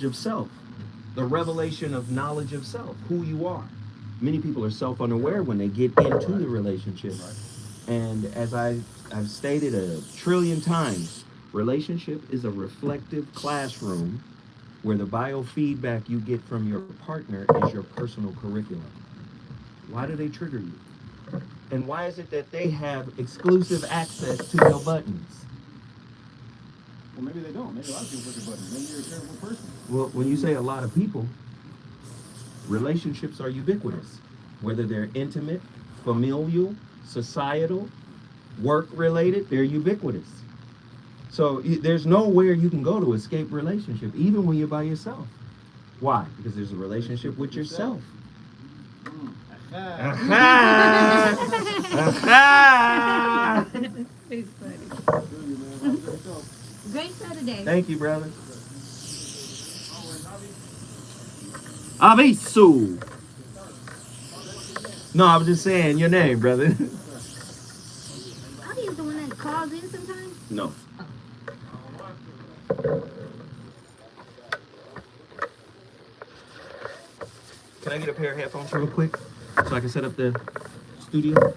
of self, the revelation of knowledge of self, who you are. Many people are self unaware when they get into the relationship. And as I've stated a trillion times, relationship is a reflective classroom where the biofeedback you get from your partner is your personal curriculum. Why do they trigger you? And why is it that they have exclusive access to your buttons? Well, maybe they don't. Maybe a lot of people push your buttons. Maybe you're a terrible person. Well, when you say a lot of people, relationships are ubiquitous, whether they're intimate, familial, societal, work related, they're ubiquitous. So there's nowhere you can go to escape relationship, even when you're by yourself. Why? Because there's a relationship with yourself. Aha! Aha! It's funny. Great show today. Thank you, brother. Avisu. No, I was just saying your name, brother. Avi is the one that calls in sometimes? No. Can I get a pair of headphones real quick so I can set up the studio?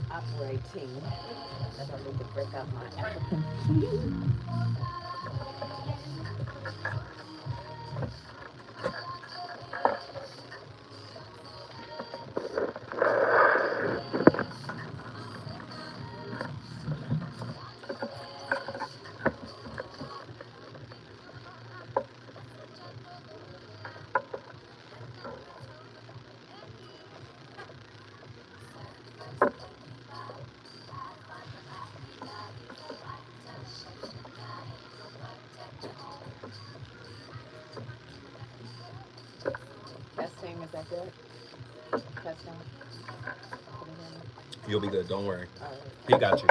Operating. I don't need to break out my African. Testing, is that good? Testing. You'll be good. Don't worry. All right. He got you.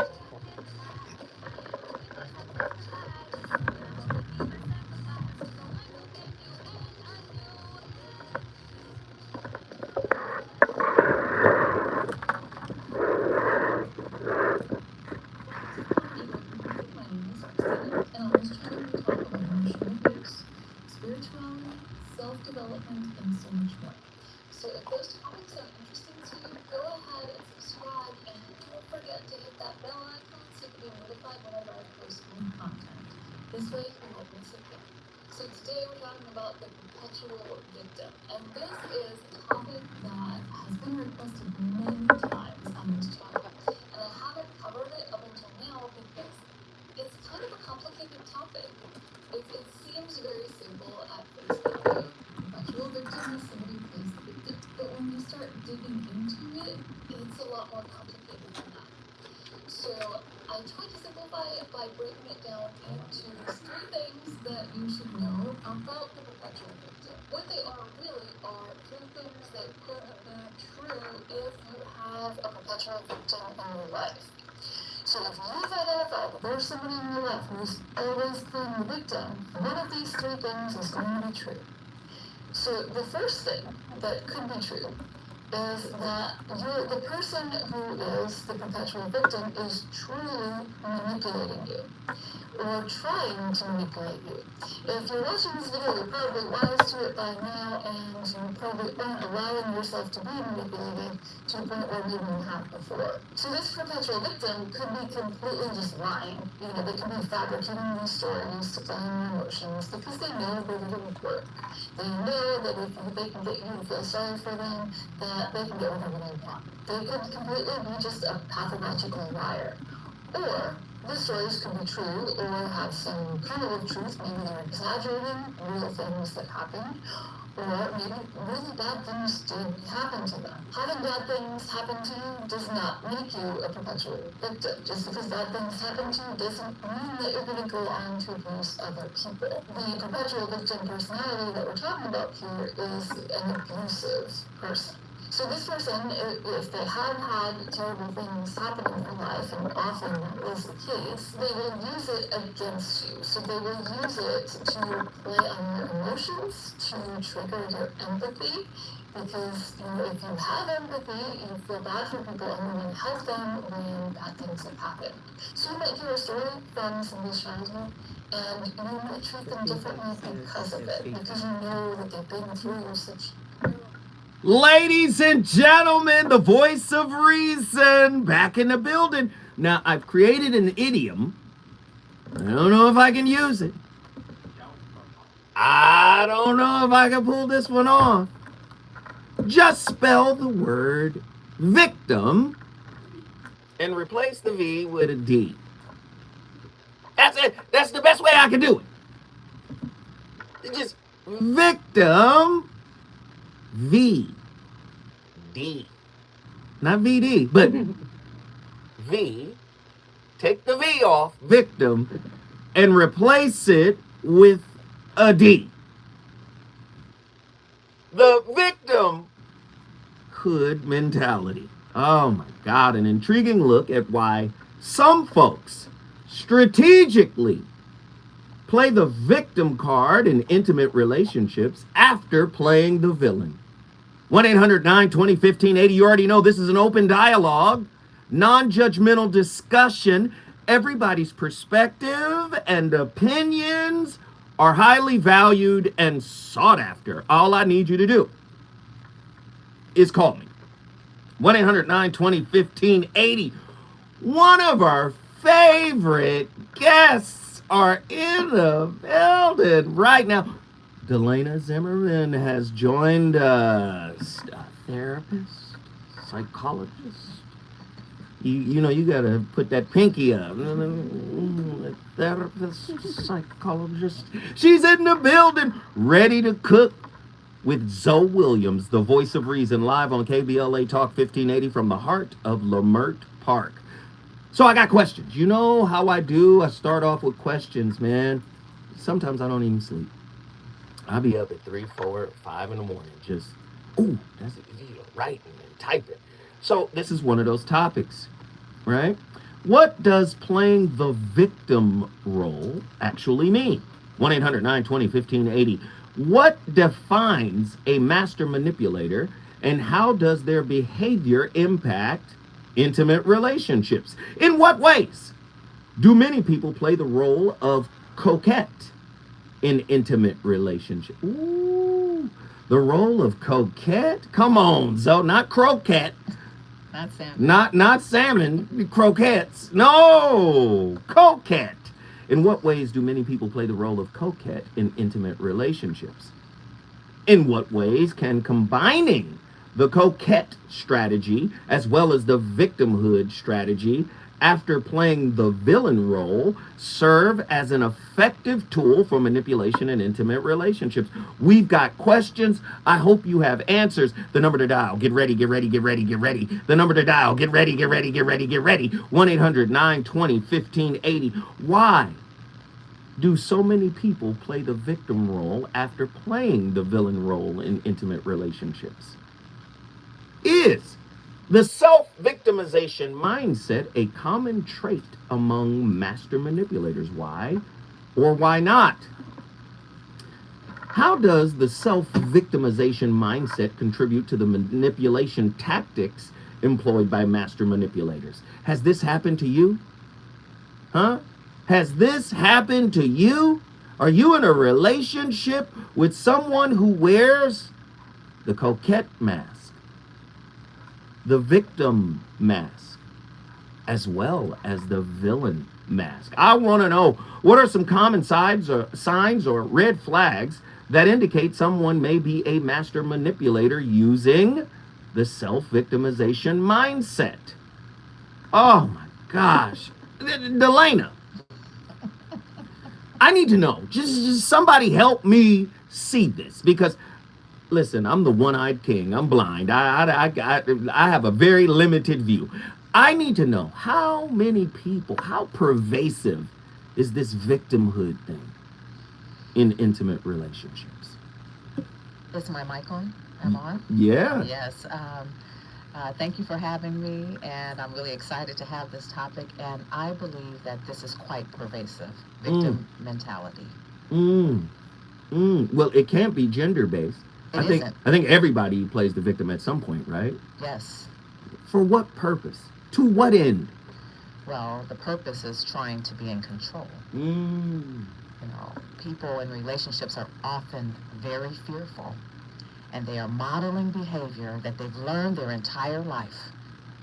Spirituality, self-development, and so much more. So if those topics are interesting to you, go ahead and subscribe, and don't forget to hit that bell icon so you can be notified whenever I post new content. This way you won't miss a thing. So today we're talking about the perpetual victim, and this is a topic that has been requested many times on this channel, and I haven't covered it up until now because it's kind of a complicated topic. It seems very simple at face value. Perpetual victim is somebody who plays the victim, but when you start digging into it, it's a lot more complicated than that. So I tried to simplify it by breaking it down into 3 things that you should know about the perpetual victim. What they are really are 3 things that could be true if you have a perpetual victim in your life. So if you've identified a there's somebody in your life who's always playing the victim, one of these three things is going to be true. So the first thing that could be true is that the person who is the perpetual victim is truly manipulating you, or trying to manipulate you. If you're watching this video, you're probably wise to it by now, and you probably aren't allowing yourself to be manipulated to the point where maybe you have before. So this perpetual victim could be completely just lying. You know, they could be fabricating these stories to play on your emotions because they know that it won't work. They know that if they can get you to feel sorry for them, that they can get whatever they want. They could completely be just a pathological liar. Or the stories could be true or have some kernel of truth. Maybe they're exaggerating real things that happened, or maybe really bad things did happen to them. Having bad things happen to you does not make you a perpetual victim. Just because bad things happen to you doesn't mean that you're going to go on to abuse other people. The perpetual victim personality that we're talking about here is an abusive person. So this person, if they have had terrible things happen in their life, and often that is the case, they will use it against you. So they will use it to play on your emotions, to trigger your empathy, because if you have empathy, you feel bad for people and you want to help them when bad things have happened. So you might hear a story from somebody's childhood, and you might treat them differently because of it, because you know that they've been through such. Ladies and gentlemen, the voice of reason back in the building. Now, I've created an idiom. I don't know if I can use it. I don't know if I can pull this one off. Just spell the word victim and replace the V with a D. That's it. That's the best way I can do it. Just victim. V. D. Not VD, but V. Take the V off, victim, and replace it with a D. The victimhood mentality. Oh my God, an intriguing look at why some folks strategically play the victim card in intimate relationships after playing the villain. 1-800-920-1580. You already know this is an open dialogue, non-judgmental discussion. Everybody's perspective and opinions are highly valued and sought after. All I need you to do is call me. 1-800-920-1580. One of our favorite guests are in the building right now. Delana Zimmerman has joined us. A therapist, psychologist. You know, you gotta put that pinky up. A therapist, psychologist. She's in the building, ready to cook with Zoe Williams, the voice of reason, live on KBLA Talk 1580 from the heart of Lamert Park. So I got questions. You know how I do? I start off with questions, man. Sometimes I don't even sleep. I'll be up at 3, 4, 5 in the morning. Just, ooh, that's a video, writing and typing. So this is one of those topics, right? What does playing the victim role actually mean? 1-800-920-1580. What defines a master manipulator, and how does their behavior impact intimate relationships? In what ways do many people play the role of coquette in intimate relationship? Ooh, the role of coquette? Come on, Zoe, not croquette. Not salmon. Not salmon, croquettes. No, coquette. In what ways do many people play the role of coquette in intimate relationships? In what ways can combining the coquette strategy as well as the victimhood strategy after playing the villain role serve as an effective tool for manipulation in intimate relationships? We've got questions. I hope you have answers. The number to dial, get ready, get ready, get ready, get ready. The number to dial, get ready, get ready, get ready, get ready. 1-800-920-1580. Why do so many people play the victim role after playing the villain role in intimate relationships? Is The self-victimization mindset, a common trait among master manipulators. Why or why not? How does the self-victimization mindset contribute to the manipulation tactics employed by master manipulators? Has this happened to you? Huh? Has this happened to you? Are you in a relationship with someone who wears the coquette mask, the victim mask, as well as the villain mask? I want to know, what are some common signs or red flags that indicate someone may be a master manipulator using the self-victimization mindset? Oh my gosh. Delana, I need to know. Just somebody help me see this, because listen, I'm the one-eyed king. I'm blind. I have a very limited view. I need to know, how many people, how pervasive is this victimhood thing in intimate relationships? Is my mic on? Am I on? Yeah. Yes. Thank you for having me, and I'm really excited to have this topic. And I believe that this is quite pervasive, victim mentality. Well, it can't be gender-based. It isn't. I think everybody plays the victim at some point, right? Yes. For what purpose? To what end? Well, the purpose is trying to be in control. You know, people in relationships are often very fearful, and they are modeling behavior that they've learned their entire life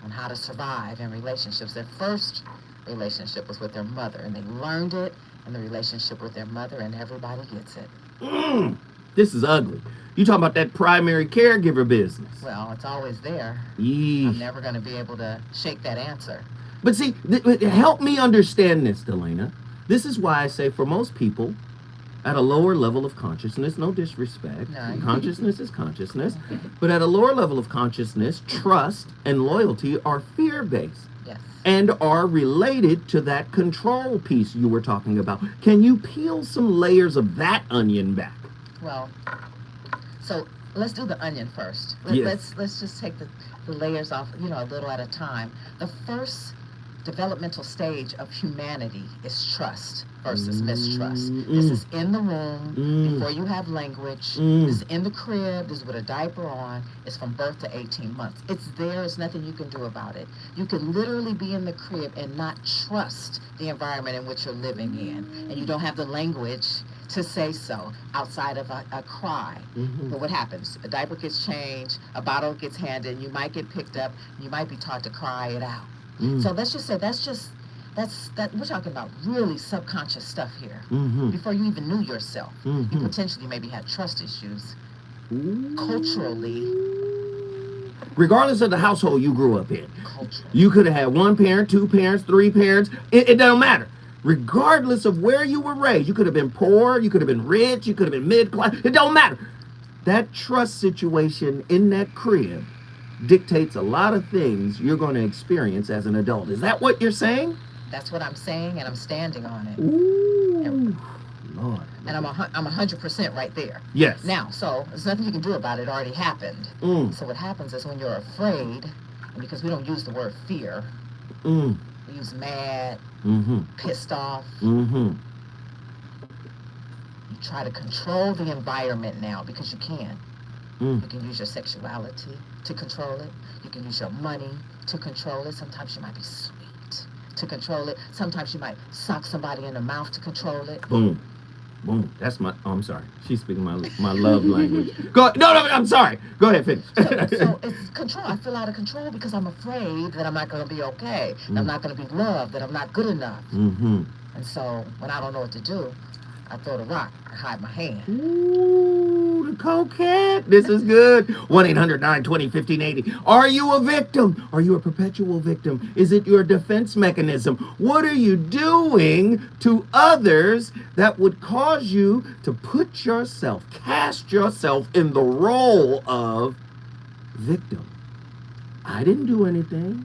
on how to survive in relationships. Their first relationship was with their mother, and they learned it in the relationship with their mother, and everybody gets it. This is ugly. You talking about that primary caregiver business? Well, it's always there. Yeesh. I'm never going to be able to shake that answer. But see, help me understand this, Delana. This is why I say, for most people at a lower level of consciousness, no disrespect, No. consciousness is consciousness, but at a lower level of consciousness, trust and loyalty are fear-based. Yes. And are related to that control piece you were talking about. Can you peel some layers of that onion back? Well, so let's do the onion first. Yes. Let's just take the layers off, a little at a time. The first developmental stage of humanity is trust versus mistrust. This is in the room before you have language. This is in the crib. This is with a diaper on. It's from birth to 18 months. It's there. There's nothing you can do about it. You can literally be in the crib and not trust the environment in which you're living in, and you don't have the language to say so outside of a cry. But what happens? A diaper gets changed, a bottle gets handed, you might get picked up, you might be taught to cry it out. So let's just say that we're talking about really subconscious stuff here. Before you even knew yourself, you potentially maybe had trust issues. Culturally, regardless of the household you grew up in, culturally, you could have had one parent, two parents, three parents. It doesn't matter. Regardless of where you were raised, you could have been poor, you could have been rich, you could have been mid-class. It don't matter. That trust situation in that crib dictates a lot of things you're going to experience as an adult. Is that what you're saying? that's what I'm saying, and I'm standing on it. Ooh, Lord. And I'm 100% right there. Yes. Now, so there's nothing you can do about it. It already happened. So what happens is when you're afraid, and because we don't use the word fear, we use mad, pissed off. You try to control the environment now because you can. You can use your sexuality to control it. You can use your money to control it. Sometimes you might be sweet to control it. Sometimes you might sock somebody in the mouth to control it. Boom. That's my. Oh, I'm sorry. She's speaking my love language. Go. No. I'm sorry. Go ahead. Finish. So it's control. I feel out of control because I'm afraid that I'm not going to be okay. That I'm not going to be loved. That I'm not good enough. And so when I don't know what to do, I throw the rock and hide my hand. Ooh, the coquette. This is good. 1-800-920-1580. Are you a victim? Are you a perpetual victim? Is it your defense mechanism? What are you doing to others that would cause you to cast yourself in the role of victim? I didn't do anything.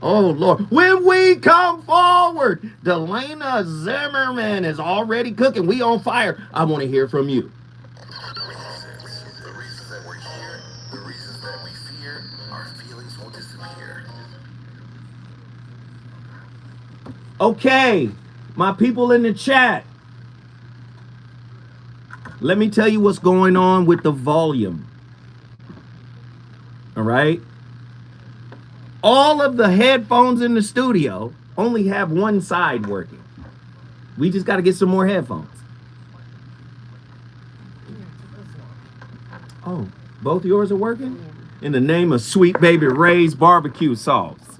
Oh, Lord. When we come forward, Delana Zimmerman is already cooking. We on fire. I want to hear from you. The reasons that we're here, the reasons that we fear, our feelings won't disappear. Okay, my people in the chat, let me tell you what's going on with the volume. All right? All of the headphones in the studio only have one side working. We just got to get some more headphones. Oh, both yours are working? In the name of Sweet Baby Ray's barbecue sauce.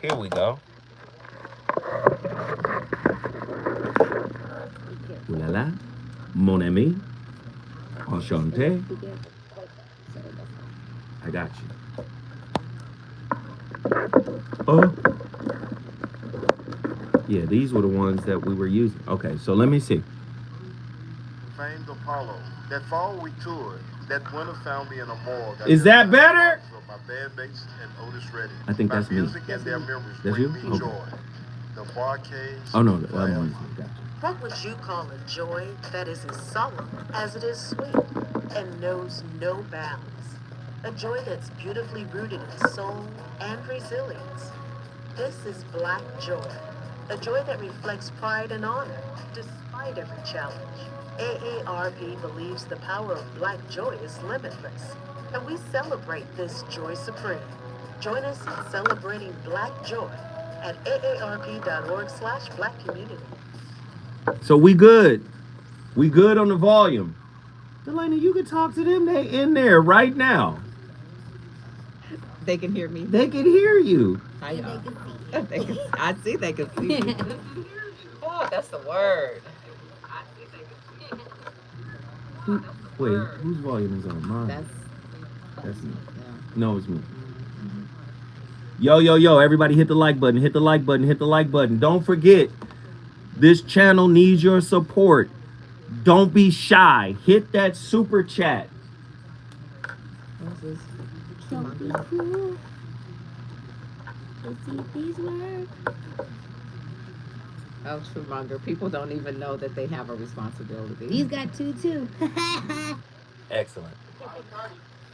Here we go. Ooh la la, mon ami, enchanté. I got you. Oh. Yeah, these were the ones that we were using. Okay, so let me see. Famed Apollo. That fall we toured, that winter found me in a morgue. Is that better? My bandmates and Otis Redding. I think that's me. Music and their memories That's bring you? me Okay. joy. The barcades. Oh no, the other one's me. Gotcha. What would you call a joy that is as solemn as it is sweet and knows no bounds? A joy that's beautifully rooted in soul and resilience. This is Black joy, a joy that reflects pride and honor despite every challenge. AARP believes the power of Black joy is limitless, and we celebrate this joy supreme. Join us in celebrating Black joy at aarp.org/Black community. So we good. We good on the volume. Delaney, you can talk to them. They in there right now. They can hear me. They can hear you. Hi, y'all. I see they can see me. Oh, that's the word. Wait, whose volume is on? Mine. That's me. Yeah. No, it's me. Yo, yo, yo, everybody hit the like button, hit the like button, hit the like button. Don't forget, this channel needs your support. Don't be shy. Hit that super chat. What's this? Don't be cool. Let's see if these work. Oh, Trumonger. People don't even know that they have a responsibility. These got two too. Excellent.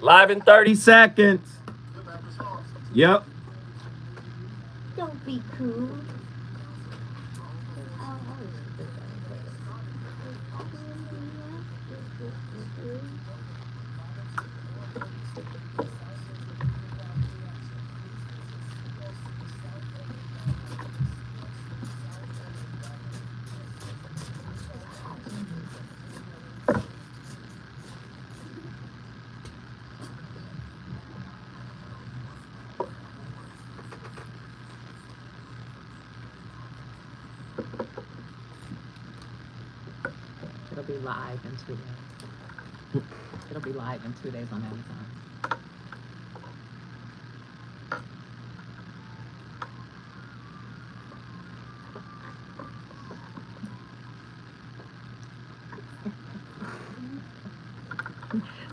Live in 30 seconds. Yep. Don't be cool. It'll be live in 2 days. It'll be live in 2 days on Amazon.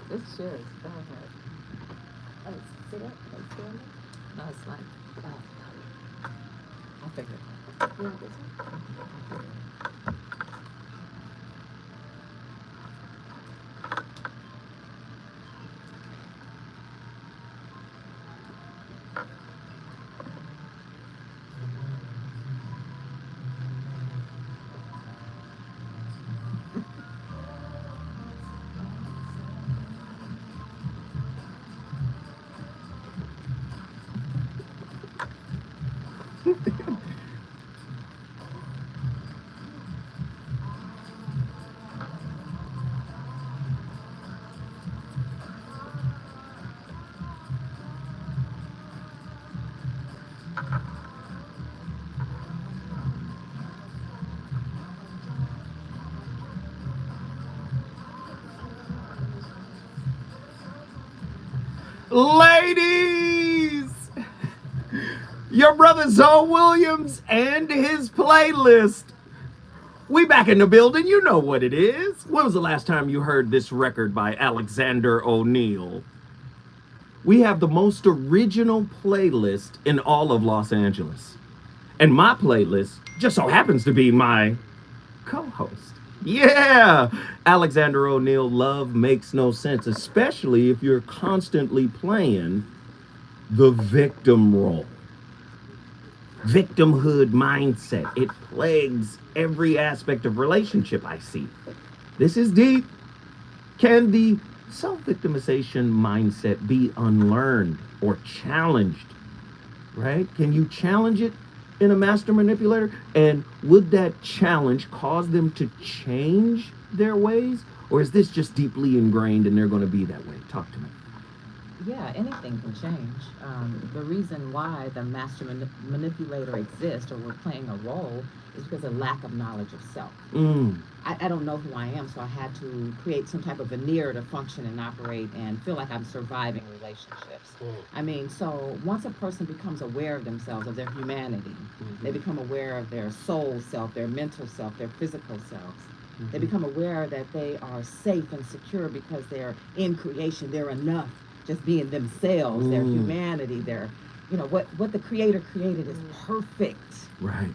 This should. Go ahead. Oh, sit up. Like stand No, it's like, I'll figure it out. up. You want this one? Ladies, your brother Zoe Williams and his playlist. We back in the building. You know what it is. When was the last time you heard this record by Alexander O'Neal? We have the most original playlist in all of Los Angeles. And my playlist just so happens to be my co-host. Yeah, Alexander O'Neal, Love Makes No Sense, especially if you're constantly playing the victim role. victimhood mindset. It plagues every aspect of relationship I see. This is deep. Can the self-victimization mindset be unlearned or challenged? Right? Can you challenge it in a master manipulator? And would that challenge cause them to change their ways? Or is this just deeply ingrained and they're going to be that way? Talk to me. Yeah, anything can change. The reason why the master manipulator exists or we're playing a role is because of lack of knowledge of self. I don't know who I am, so I had to create some type of veneer to function and operate and feel like I'm surviving relationships. I mean, so once a person becomes aware of themselves, of their humanity, they become aware of their soul self, their mental self, their physical selves. They become aware that they are safe and secure because they're in creation, they're enough. Just being themselves, their humanity, their, what the Creator created is perfect. Right.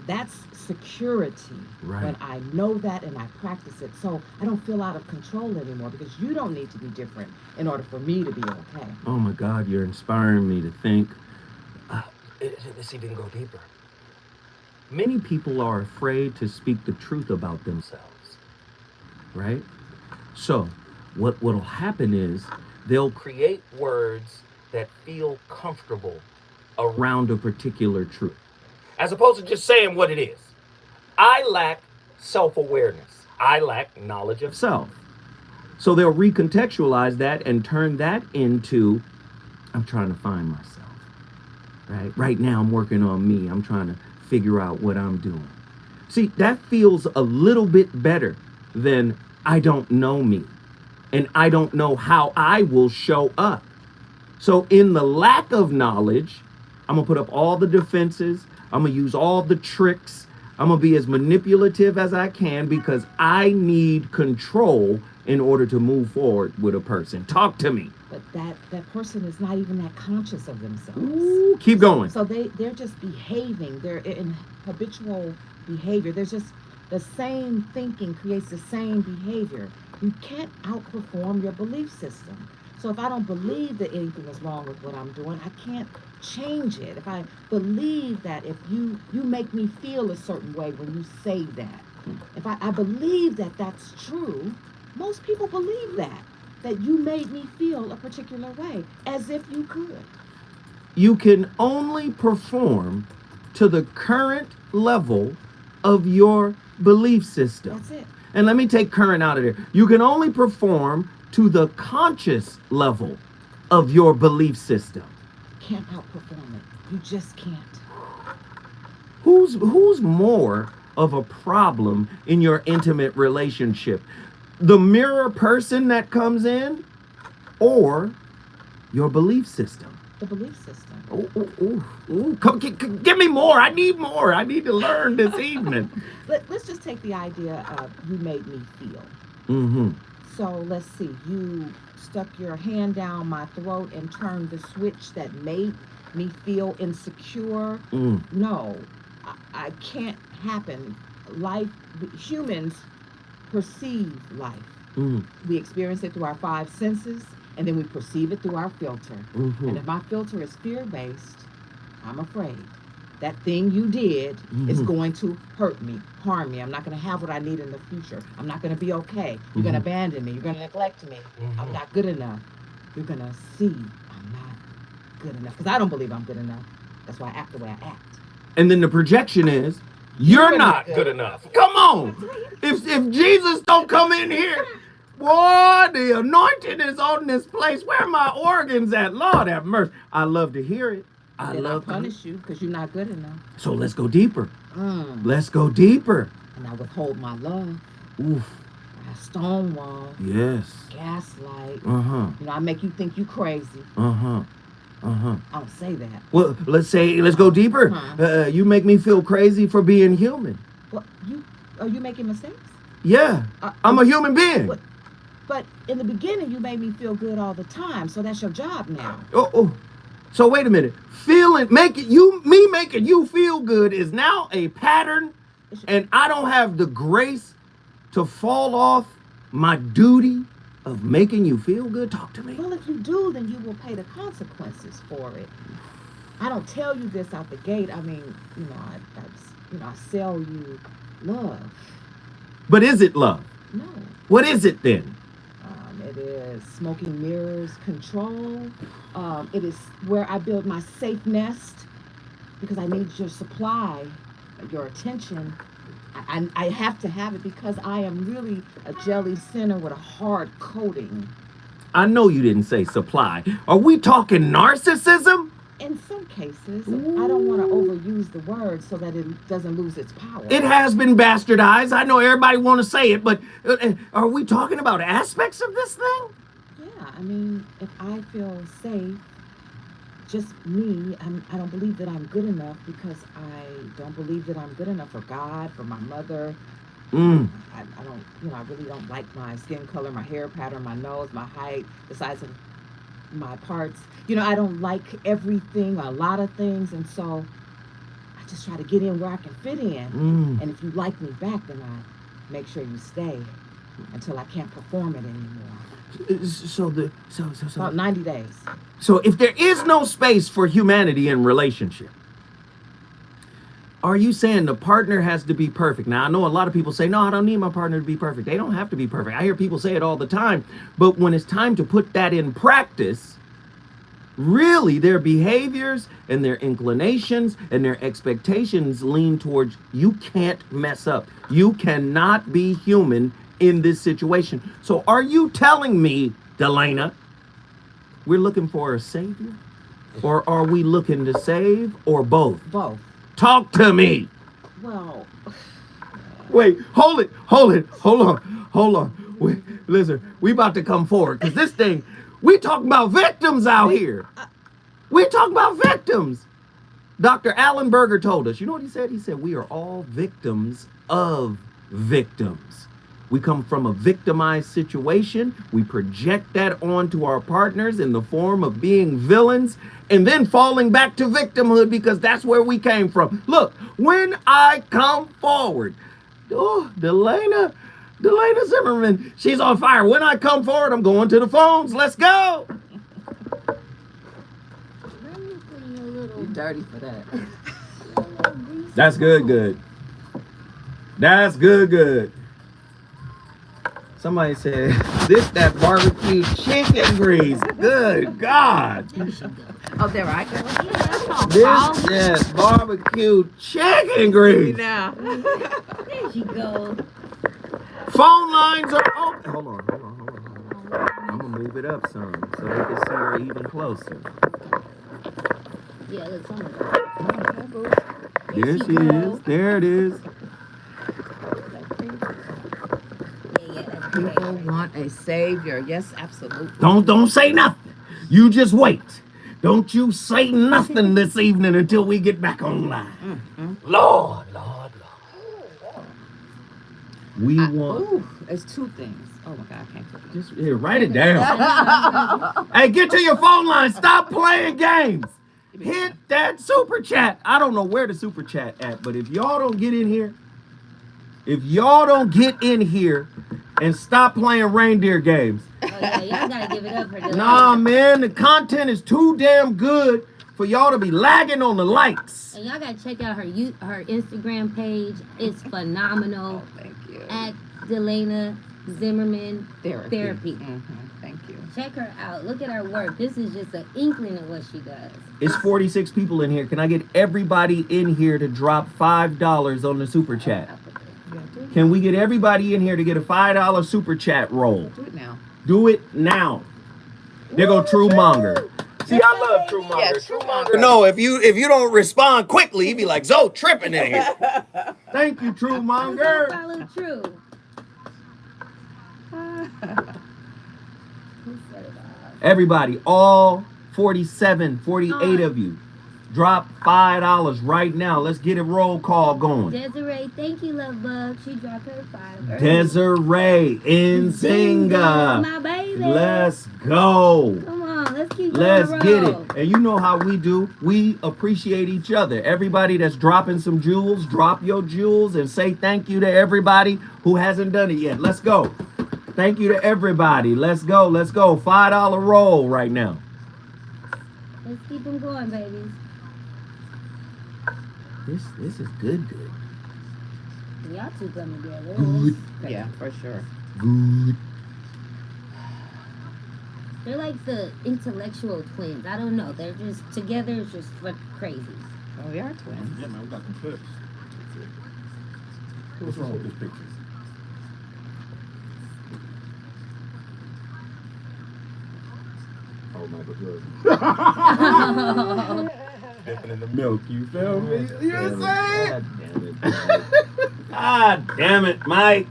That's security. Right. When I know that and I practice it, so I don't feel out of control anymore because you don't need to be different in order for me to be okay. Oh my God, you're inspiring me to think. Let's even go deeper. Many people are afraid to speak the truth about themselves. Right? So, what'll happen is they'll create words that feel comfortable around a particular truth, as opposed to just saying what it is. I lack self-awareness. I lack knowledge of self. So they'll recontextualize that and turn that into, I'm trying to find myself. Right now I'm working on me. I'm trying to figure out what I'm doing. See, that feels a little bit better than I don't know me. And I don't know how I will show up. So in the lack of knowledge, I'm going to put up all the defenses. I'm going to use all the tricks. I'm going to be as manipulative as I can because I need control in order to move forward with a person. Talk to me. But that person is not even that conscious of themselves. Ooh, keep going. So they're just behaving. They're in habitual behavior. There's just the same thinking creates the same behavior. You can't outperform your belief system. So if I don't believe that anything is wrong with what I'm doing, I can't change it. If I believe that if you make me feel a certain way when you say that, if I believe that that's true, most people believe that you made me feel a particular way, as if you could. You can only perform to the current level of your belief system. That's it. And let me take current out of there. You can only perform to the conscious level of your belief system. Can't outperform it. You just can't. Who's more of a problem in your intimate relationship? The mirror person that comes in or your belief system? The belief system. Give me more. I need more. I need to learn this evening. Let's just take the idea of you made me feel. Mm-hmm. So let's see. You stuck your hand down my throat and turned the switch that made me feel insecure. No, I can't happen. Humans perceive life. We experience it through our five senses. And then we perceive it through our filter. And if my filter is fear-based, I'm afraid. That thing you did is going to hurt me, harm me. I'm not going to have what I need in the future. I'm not going to be okay. You're going to abandon me. You're going to neglect me. I'm not good enough. You're going to see I'm not good enough. Because I don't believe I'm good enough. That's why I act the way I act. And then the projection is, you're not good enough. Come on. If Jesus don't come in here, boy, the anointing is on this place. Where are my organs at? Lord have mercy. I love to hear it. I love to punish you because you're not good enough. So let's go deeper. Let's go deeper. And I withhold my love. Oof. I stonewall. Yes. Gaslight. I make you think you crazy. I don't say that. Well, let's go deeper. You make me feel crazy for being human. Well, are you making mistakes? Yeah. I'm a human being. But in the beginning, you made me feel good all the time, so that's your job now. So wait a minute. Making you feel good is now a pattern, and I don't have the grace to fall off my duty of making you feel good. Talk to me. Well, if you do, then you will pay the consequences for it. I don't tell you this out the gate. I mean, I sell you love. But is it love? No. What is it then? It is smoking mirrors, control. It is where I build my safe nest because I need your supply, your attention. I have to have it because I am really a jelly center with a hard coating. I know you didn't say supply. Are we talking narcissism? In some cases, I don't want to overuse the word so that it doesn't lose its power. It has been bastardized. I know everybody want to say it, but are we talking about aspects of this thing? Yeah, I mean, if I feel safe, just me, I don't believe that I'm good enough because I don't believe that I'm good enough for God, for my mother. I don't, I really don't like my skin color, my hair pattern, my nose, my height, the size of my parts. I don't like everything, a lot of things, and so I just try to get in where I can fit in. And if you like me back, then I make sure you stay until I can't perform it anymore. So About 90 days. So if there is no space for humanity in relationship, are you saying the partner has to be perfect? Now, I know a lot of people say, no, I don't need my partner to be perfect. They don't have to be perfect. I hear people say it all the time. But when it's time to put that in practice, really their behaviors and their inclinations and their expectations lean towards you can't mess up. You cannot be human in this situation. So are you telling me, Delana, we're looking for a savior? Or are we looking to save? Or both? Both. Talk to me. Well, wait, hold on. Wait, listen, we about to come forward because this thing, we talking about victims out here. We talking about victims. Dr. Alan Berger told us, you know what he said? He said, we are all victims of victims. We come from a victimized situation. We project that onto our partners in the form of being villains and then falling back to victimhood because that's where we came from. Look, when I come forward, Delana Zimmerman, she's on fire. When I come forward, I'm going to the phones. Let's go. you're dirty for that. That's good. That's good. Somebody said, that barbecue chicken grease. Good God. Oh, there I go. That barbecue chicken grease. Now. There she goes. Phone lines are open. Hold on. I'm going to move it up some so they can see her even closer. Yeah, look, someone. There she is. There it is. People want a savior. Yes, absolutely. Don't say nothing. You just wait. Don't you say nothing this evening until we get back online. Lord. We want. Ooh, it's two things. Oh my God, I can't put it. Just here, write it down. Hey, get to your phone line. Stop playing games. Hit that super chat. I don't know where the super chat at, but if y'all don't get in here, and stop playing reindeer games. Oh, yeah, y'all gotta give it up for this. Nah, man, the content is too damn good for y'all to be lagging on the likes. And y'all gotta check out her Instagram page. It's phenomenal. Oh, thank you. At Delana Zimmerman Therapy. Thank you. Check her out. Look at her work. This is just an inkling of what she does. It's 46 people in here. Can I get everybody in here to drop $5 on the super chat? Can we get everybody in here to get a $5 super chat roll? Do it now. There go True Monger. See, I love True Monger. Yeah, True Monger. No, if you don't respond quickly, he'd be like, Zoe tripping in here. Thank you, True Monger. Follow True. Everybody, all 47, 48 of you, drop $5 right now. Let's get a roll call going. Desiree, thank you, love bug. She dropped her $5. Desiree Nzinga. My baby. Let's go. Come on, let's keep Let's going. get it. And you know how we do. We appreciate each other. Everybody that's dropping some jewels, drop your jewels and say thank you to everybody who hasn't done it yet. Let's go. Thank you to everybody. Let's go. $5 roll right now. Let's keep them going, babies. This is good. Y'all two come together. Good. Yeah, for sure. Good. They're like the intellectual twins. I don't know. They're just together. It's just crazy. Oh, we are twins. Yeah, man, we got some clips. What's wrong with this picture? Oh my God. Dipping in the milk, you feel me? You know what I'm saying? God damn it, Mike.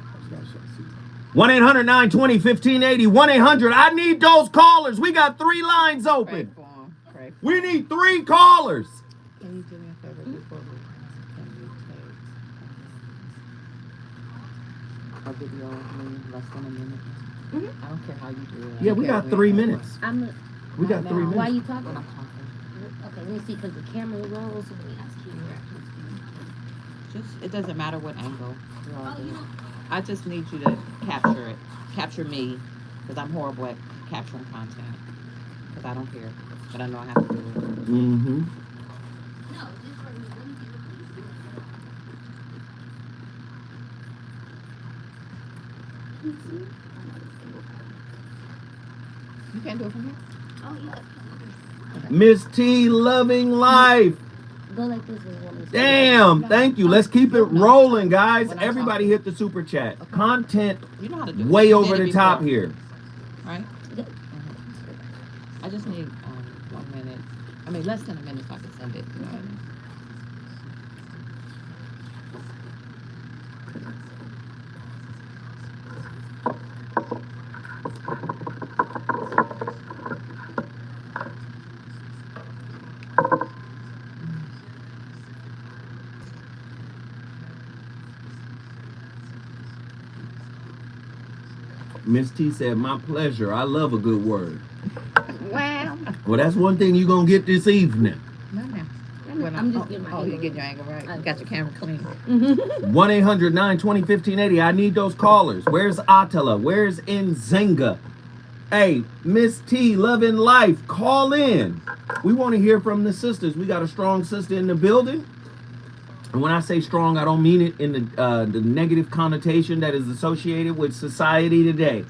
1-800-920-1580. 1-800, I need those callers. We got 3 lines Pray open. for 'em. Pray for We 'em. need 3 callers. Can you do me a favor before we can you take a video of me less than a minute? I don't care how you do it. Yeah, we got 3 minutes. We got 3 minutes. Why you When talking? I'm talking. Okay, let me see, because the camera rolls. Let me ask you. Just, it doesn't matter what angle. You're all Oh, good. you don't. I just need you to capture it. Capture me, because I'm horrible at capturing content. Because I don't care. But I know I have to do it. Mm-hmm. No, this part we wouldn't be replacing. You can't do it from here? Oh, yeah. Miss T, loving life. Go like this when you want me to. Damn, thank you. Let's keep it rolling, guys. When I Everybody talk. hit the super chat. Content You know how to do it. way You over did the it top before, here. Right? Yeah. I just need 1 minute. I mean, less than a minute so I can send it. You know what I mean? Miss T said, my pleasure. I love a good word. Wow. Well, that's one thing you're going to get this evening. No, no. I'm just getting my Oh, you angle get your angle right. You got your camera clean. 1-800-920-1580. I need those callers. Where's Attila? Where's Nzenga? Hey, Miss T, loving life, call in. We want to hear from the sisters. We got a strong sister in the building. And when I say strong, I don't mean it in the negative connotation that is associated with society today.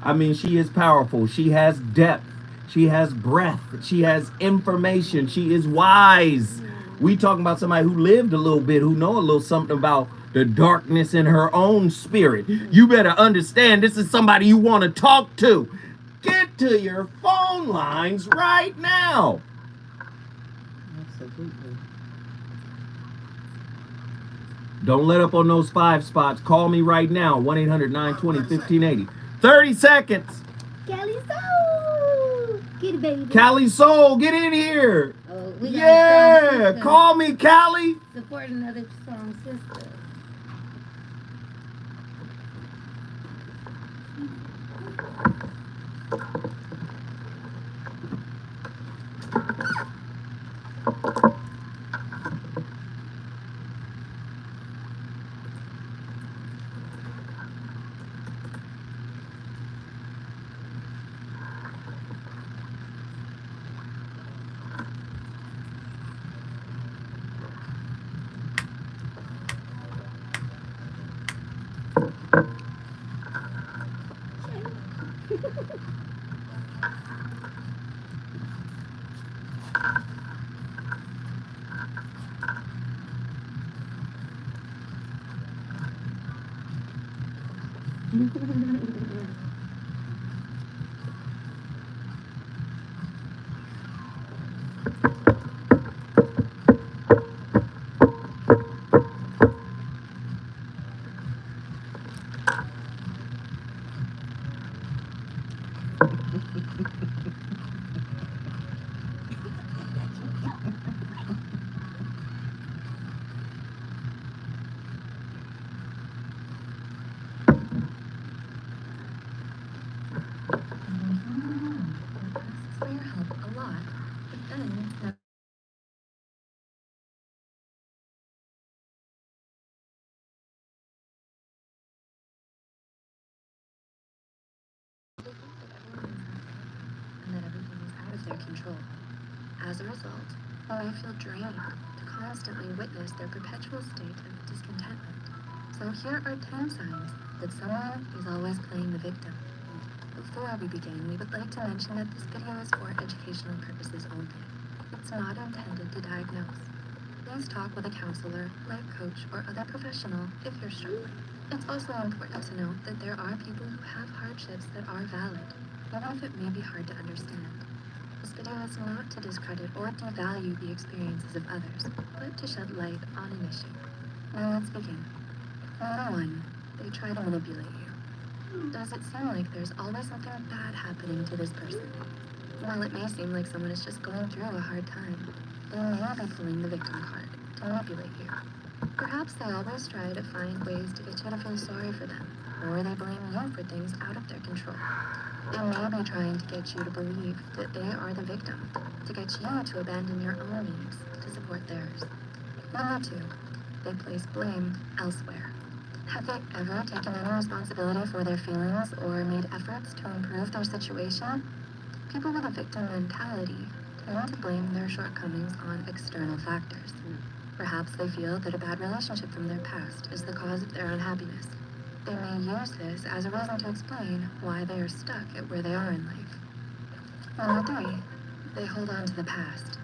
I mean, she is powerful. She has depth. She has breadth. She has information. She is wise. We talking about somebody who lived a little bit, who know a little something about the darkness in her own spirit. You better understand this is somebody you want to talk to. Get to your phone lines right now. Absolutely. Don't let up on those 5 spots. Call me right now. 1-800-920-1580. 30 seconds. Kelly Soul. Get it, baby. Callie Soul, get in here. Oh, we got a strong Yeah, sister. call me Callie. Support another strong sister. For your help a lot, but then that and that everything is out of their control. As a result, I feel drained, to constantly witness their perpetual state of discontentment. So here are 10 signs that someone is always playing the victim. Before we begin, we would like to mention that this video is for educational purposes only. It's not intended to diagnose. Please talk with a counselor, life coach, or other professional if you're struggling. It's also important to note that there are people who have hardships that are valid, even if it may be hard to understand. This video is not to discredit or devalue the experiences of others, but to shed light on an issue. Now let's begin. Number 1, they try to manipulate you. Does it seem like there's always something bad happening to this person? While it may seem like someone is just going through a hard time, they may be pulling the victim card to manipulate you. Perhaps they always try to find ways to get you to feel sorry for them, or they blame you for things out of their control. They may be trying to get you to believe that they are the victim, to get you to abandon your own needs to support theirs. Number 2, they place blame elsewhere. Have they ever taken any responsibility for their feelings or made efforts to improve their situation? People with a victim mentality tend to blame their shortcomings on external factors. Perhaps they feel that a bad relationship from their past is the cause of their unhappiness. They may use this as a reason to explain why they are stuck at where they are in life. Number 3, they hold on to the past.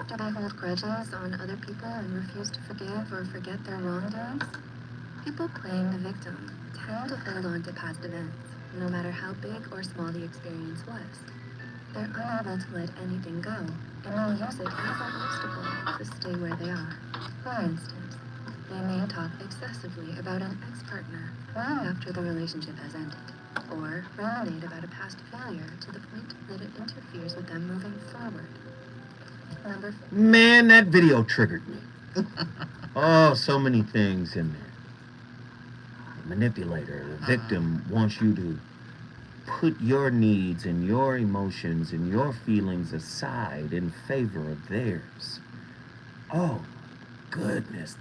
Do they hold grudges on other people and refuse to forgive or forget their wrongdoings? People playing the victim tend to hold on to past events, no matter how big or small the experience was. They're unable to let anything go, and may use it as an obstacle to stay where they are. For instance, they may talk excessively about an ex-partner long after the relationship has ended, or ruminate about a past failure to the point that it interferes with them moving forward. Number 4. Man, that video triggered me. Oh, so many things in there. The manipulator, the victim wants you to put your needs and your emotions and your feelings aside in favor of theirs. Oh, goodness,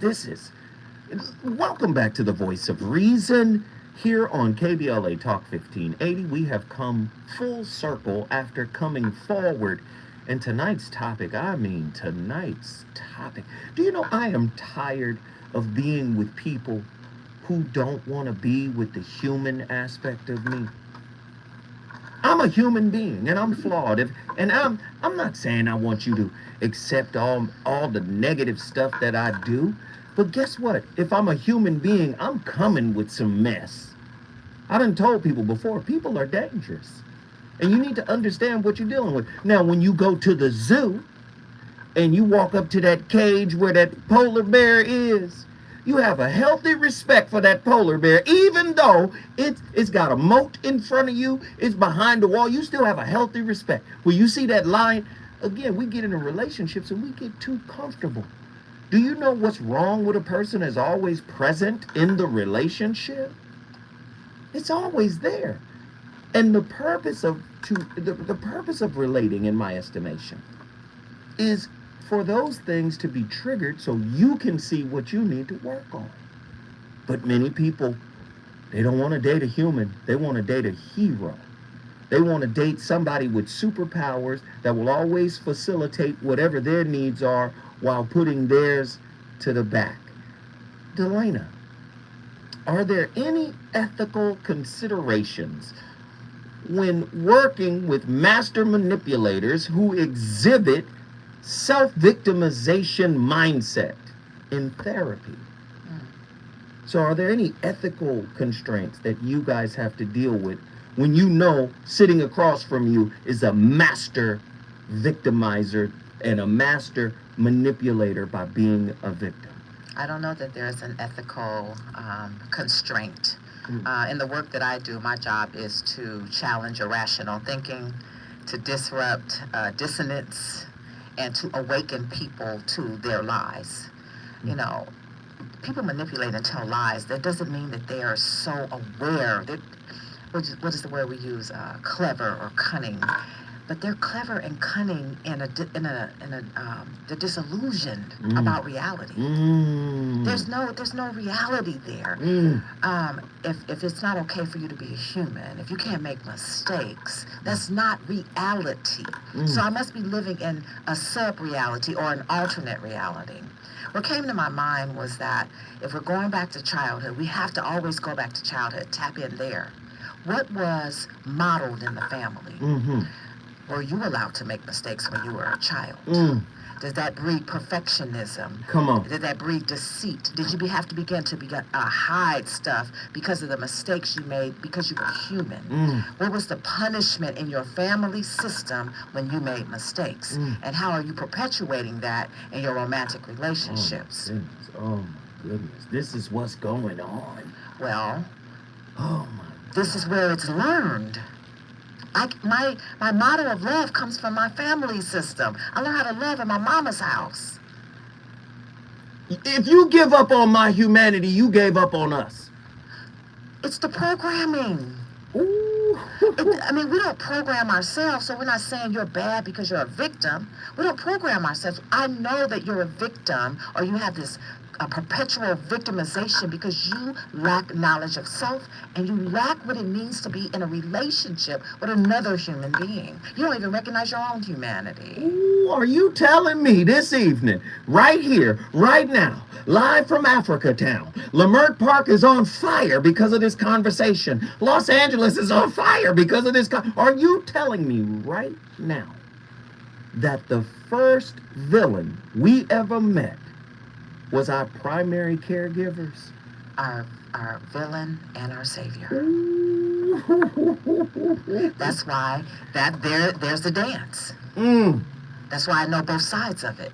welcome back to the Voice of Reason. Here on KBLA Talk 1580, we have come full circle after coming forward. And tonight's topic, do you know I am tired of being with people who don't want to be with the human aspect of me? I'm a human being and I'm flawed. I'm not saying I want you to accept all the negative stuff that I do. But guess what? If I'm a human being, I'm coming with some mess. I done told people before, people are dangerous. And you need to understand what you're dealing with. Now, when you go to the zoo and you walk up to that cage where that polar bear is, you have a healthy respect for that polar bear, even though it's got a moat in front of you, it's behind the wall, you still have a healthy respect. When you see that lion, again, we get into relationships and we get too comfortable. Do you know what's wrong with a person that's always present in the relationship? It's always there. And the purpose of relating, in my estimation, is for those things to be triggered so you can see what you need to work on. But many people, they don't want to date a human. They want to date a hero. They want to date somebody with superpowers that will always facilitate whatever their needs are while putting theirs to the back. Delana, are there any ethical considerations when working with master manipulators who exhibit self-victimization mindset in therapy? So are there any ethical constraints that you guys have to deal with when you know sitting across from you is a master victimizer and a master manipulator by being a victim? I don't know that there's an ethical constraint. In the work that I do, my job is to challenge irrational thinking, to disrupt dissonance, and to awaken people to their lies. You know, people manipulate and tell lies. That doesn't mean that they are so aware. What is the word we use? Clever or cunning. but they're clever and cunning and they're disillusioned about reality. There's no reality there. If it's not okay for you to be a human, if you can't make mistakes, that's not reality. So I must be living in a sub-reality or an alternate reality. What came to my mind was that if we're going back to childhood, we have to always go back to childhood, tap in there. What was modeled in the family? Were you allowed to make mistakes when you were a child? Does that breed perfectionism? Come on. Did that breed deceit? Did you have to begin to hide stuff because of the mistakes you made because you were human? What was the punishment in your family system when you made mistakes? And how are you perpetuating that in your romantic relationships? Oh my goodness. This is what's going on. Well, Oh my. this is where it's learned. My model of love comes from my family system. I learned how to love in my mama's house. If you give up on my humanity, you gave up on us. It's the programming. Ooh. I mean, we don't program ourselves, so we're not saying you're bad because you're a victim. We don't program ourselves. I know that you're a victim, or you have this perpetual victimization because you lack knowledge of self and you lack what it means to be in a relationship with another human being. You don't even recognize your own humanity. Ooh, are you telling me this evening, right here, right now, live from Africa Town, Leimert Park is on fire because of this conversation? Los Angeles is on fire because of this. Are you telling me right now that the first villain we ever met was our primary caregivers? Our villain and our savior. That's why there's the dance. That's why I know both sides of it.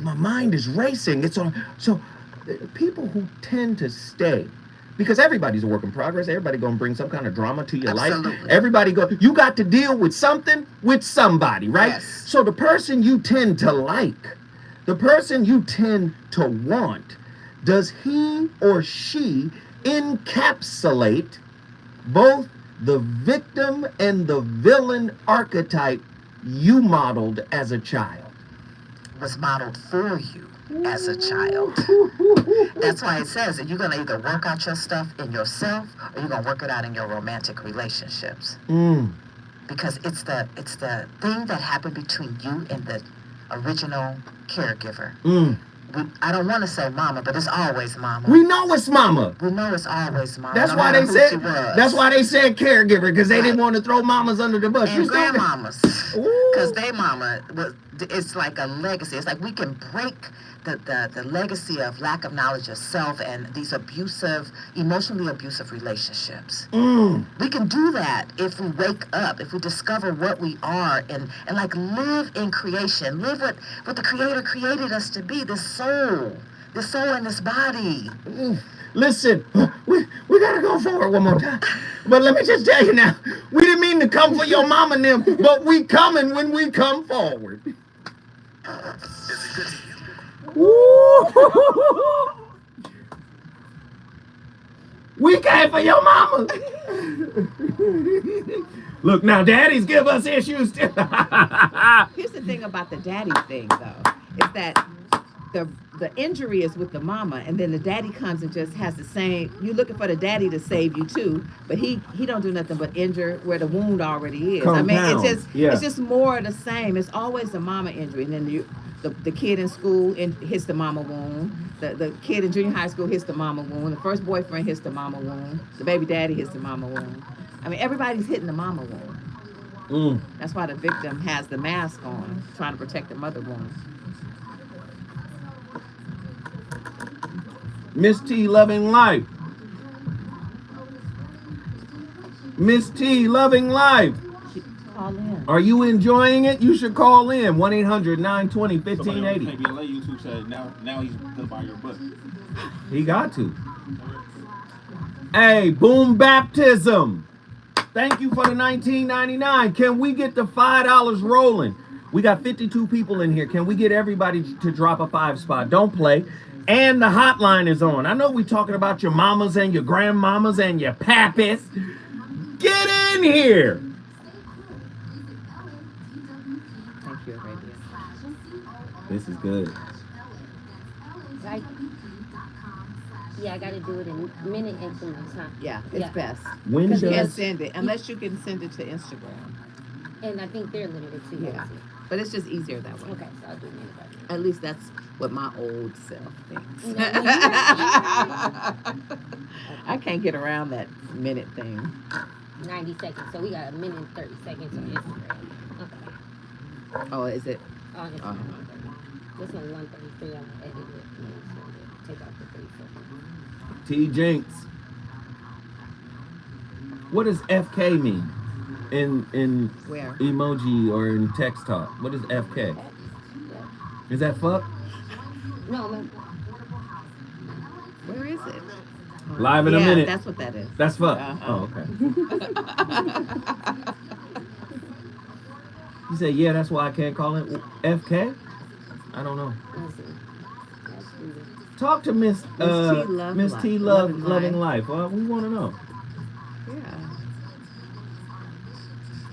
My mind is racing. It's on. So people who tend to stay, because everybody's a work in progress. Everybody gonna bring some kind of drama to your life. Everybody you got to deal with something with somebody, right? Yes. So the person you tend to like, the person you tend to want, does he or she encapsulate both the victim and the villain archetype you modeled as a child? Was modeled for you as a child. That's why it says that you're going to either work out your stuff in yourself or you're going to work it out in your romantic relationships. Because it's the thing that happened between you and the original caregiver. I don't want to say mama, but it's always mama. We know it's mama. We know it's always mama. That's no why matter they who said. she was. That's why they said caregiver, because they didn't want to throw mamas under the bus. And grandmamas, because they mama was. It's like a legacy. It's like we can break the legacy of lack of knowledge of self and these emotionally abusive relationships. We can do that if we wake up, if we discover what we are and like live in creation, live what the Creator created us to be, this soul in this body. Listen, we gotta go forward one more time. But let me just tell you now, we didn't mean to come for your mama and them, but we coming when we come forward. Is it good to you? We came for your mama. Look, now daddies give us issues too. Here's the thing about the daddy thing, though, is that the injury is with the mama, and then the daddy comes and just has the same. You're looking for the daddy to save you too, but he don't do nothing but injure where the wound already is. Compound. I mean, it's just more of the same. It's always the mama injury, and then the kid in school hits the mama wound. The kid in junior high school hits the mama wound. The first boyfriend hits the mama wound. The baby daddy hits the mama wound. I mean, everybody's hitting the mama wound. That's why the victim has the mask on, trying to protect the mother wound. Miss T, loving life. Miss T, loving life. Call in. Are you enjoying it? You should call in. 1-800-920-1580. Somebody on KBLA YouTube said now he's gonna buy your book. He got to. Hey, Boom Baptism. Thank you for the $19.99. Can we get the $5 rolling? We got 52 people in here. Can we get everybody to drop a 5 spot? Don't play. And the hotline is on. I know we're talking about your mamas and your grandmamas and your pappies. Get in here. Thank you, Arabia. This is good. Like, yeah, I gotta do it in minute increments, huh? Yeah, it's Yeah. best. When Because you can't does send it unless you can send it to Instagram. And I think they're limited too. Yeah, but it's just easier that way. Okay, so I'll do minute by minute. At least that's what my old self thinks. No, no, you're right. I can't get around that minute thing. 90 seconds. So we got a minute and 30 seconds on Instagram. Okay. Oh, is it? On Instagram. Uh-huh. This one's 133. I'm gonna edit it and send it. Take off the 3 seconds. T Jinx? What does FK mean in Where? emoji or in text talk? What is FK? Is that fuck? No, man. Where is it? Live in a minute. That's what that is. That's fuck. Uh-huh. Oh, okay. You say, yeah, that's why I can't call it FK? I don't know. Let's see. That's easy. Talk to Miss Miss T Love Loving Life. Well, we want to know. Yeah.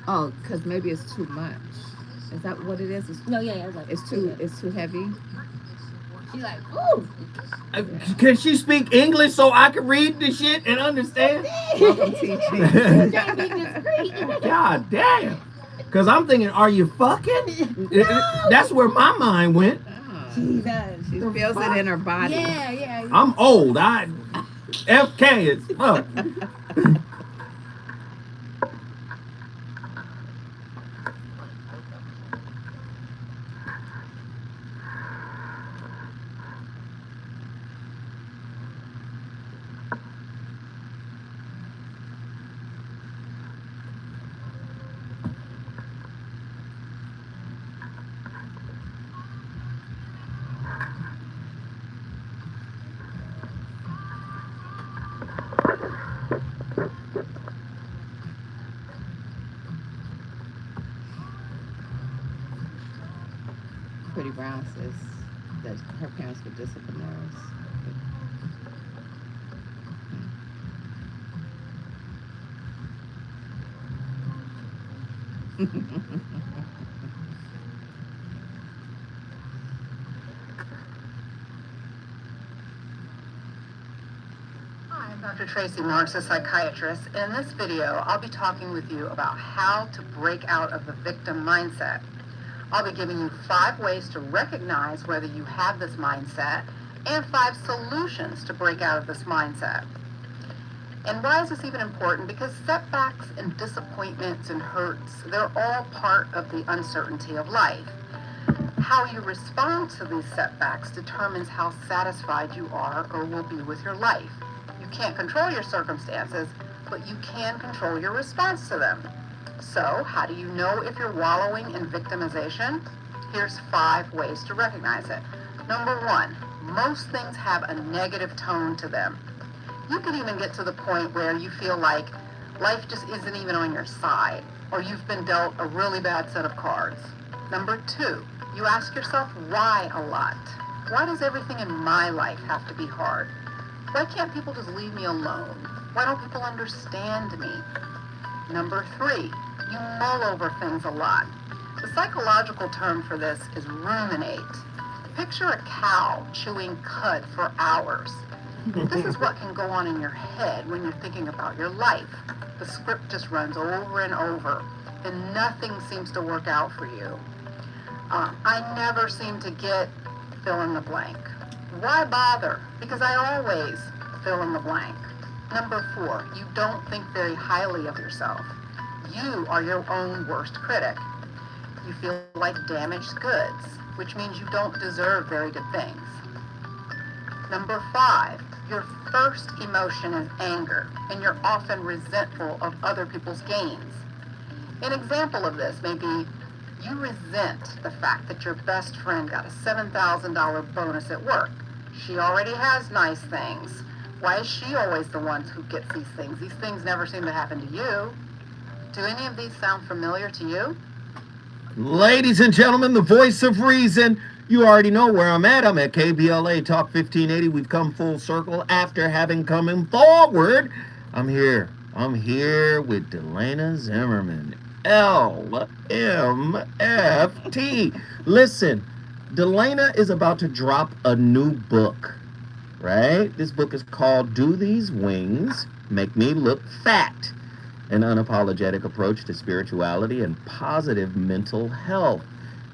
Oh, because maybe it's too much. Is that what it is? No, yeah, it's like It's too heavy. She's like, ooh. Can she speak English so I can read the shit and understand? Welcome, TG. God damn. Because I'm thinking, are you fucking? That's where my mind went. She does. She feels it in her body. Yeah, yeah. I'm old. FK is fuck. Pretty Brown says that her parents were disciplinarians. Hi, I'm Dr. Tracy Marks, a psychiatrist. In this video, I'll be talking with you about how to break out of the victim mindset. I'll be giving you 5 ways to recognize whether you have this mindset and 5 solutions to break out of this mindset. And why is this even important? Because setbacks and disappointments and hurts, they're all part of the uncertainty of life. How you respond to these setbacks determines how satisfied you are or will be with your life. You can't control your circumstances, but you can control your response to them. So, how do you know if you're wallowing in victimization? Here's 5 ways to recognize it. Number 1, most things have a negative tone to them. You can even get to the point where you feel like life just isn't even on your side, or you've been dealt a really bad set of cards. Number 2, you ask yourself why a lot. Why does everything in my life have to be hard? Why can't people just leave me alone? Why don't people understand me? Number 3, you mull over things a lot. The psychological term for this is ruminate. Picture a cow chewing cud for hours. This is what can go on in your head when you're thinking about your life. The script just runs over and over, and nothing seems to work out for you. I never seem to get fill in the blank. Why bother? Because I always fill in the blank. Number 4, you don't think very highly of yourself. You are your own worst critic. You feel like damaged goods, which means you don't deserve very good things. Number 5, your first emotion is anger, and you're often resentful of other people's gains. An example of this may be you resent the fact that your best friend got a $7,000 bonus at work. She already has nice things. Why is she always the one who gets these things? These things never seem to happen to you. Do any of these sound familiar to you? Ladies and gentlemen, the voice of reason. You already know where I'm at. I'm at KBLA Talk 1580. We've come full circle after having come forward. I'm here I'm here with Delana Zimmerman, LMFT. Listen, Delana is about to drop a new book, right? This book is called Do These Wings Make Me Look Fat? An unapologetic approach to spirituality and positive mental health.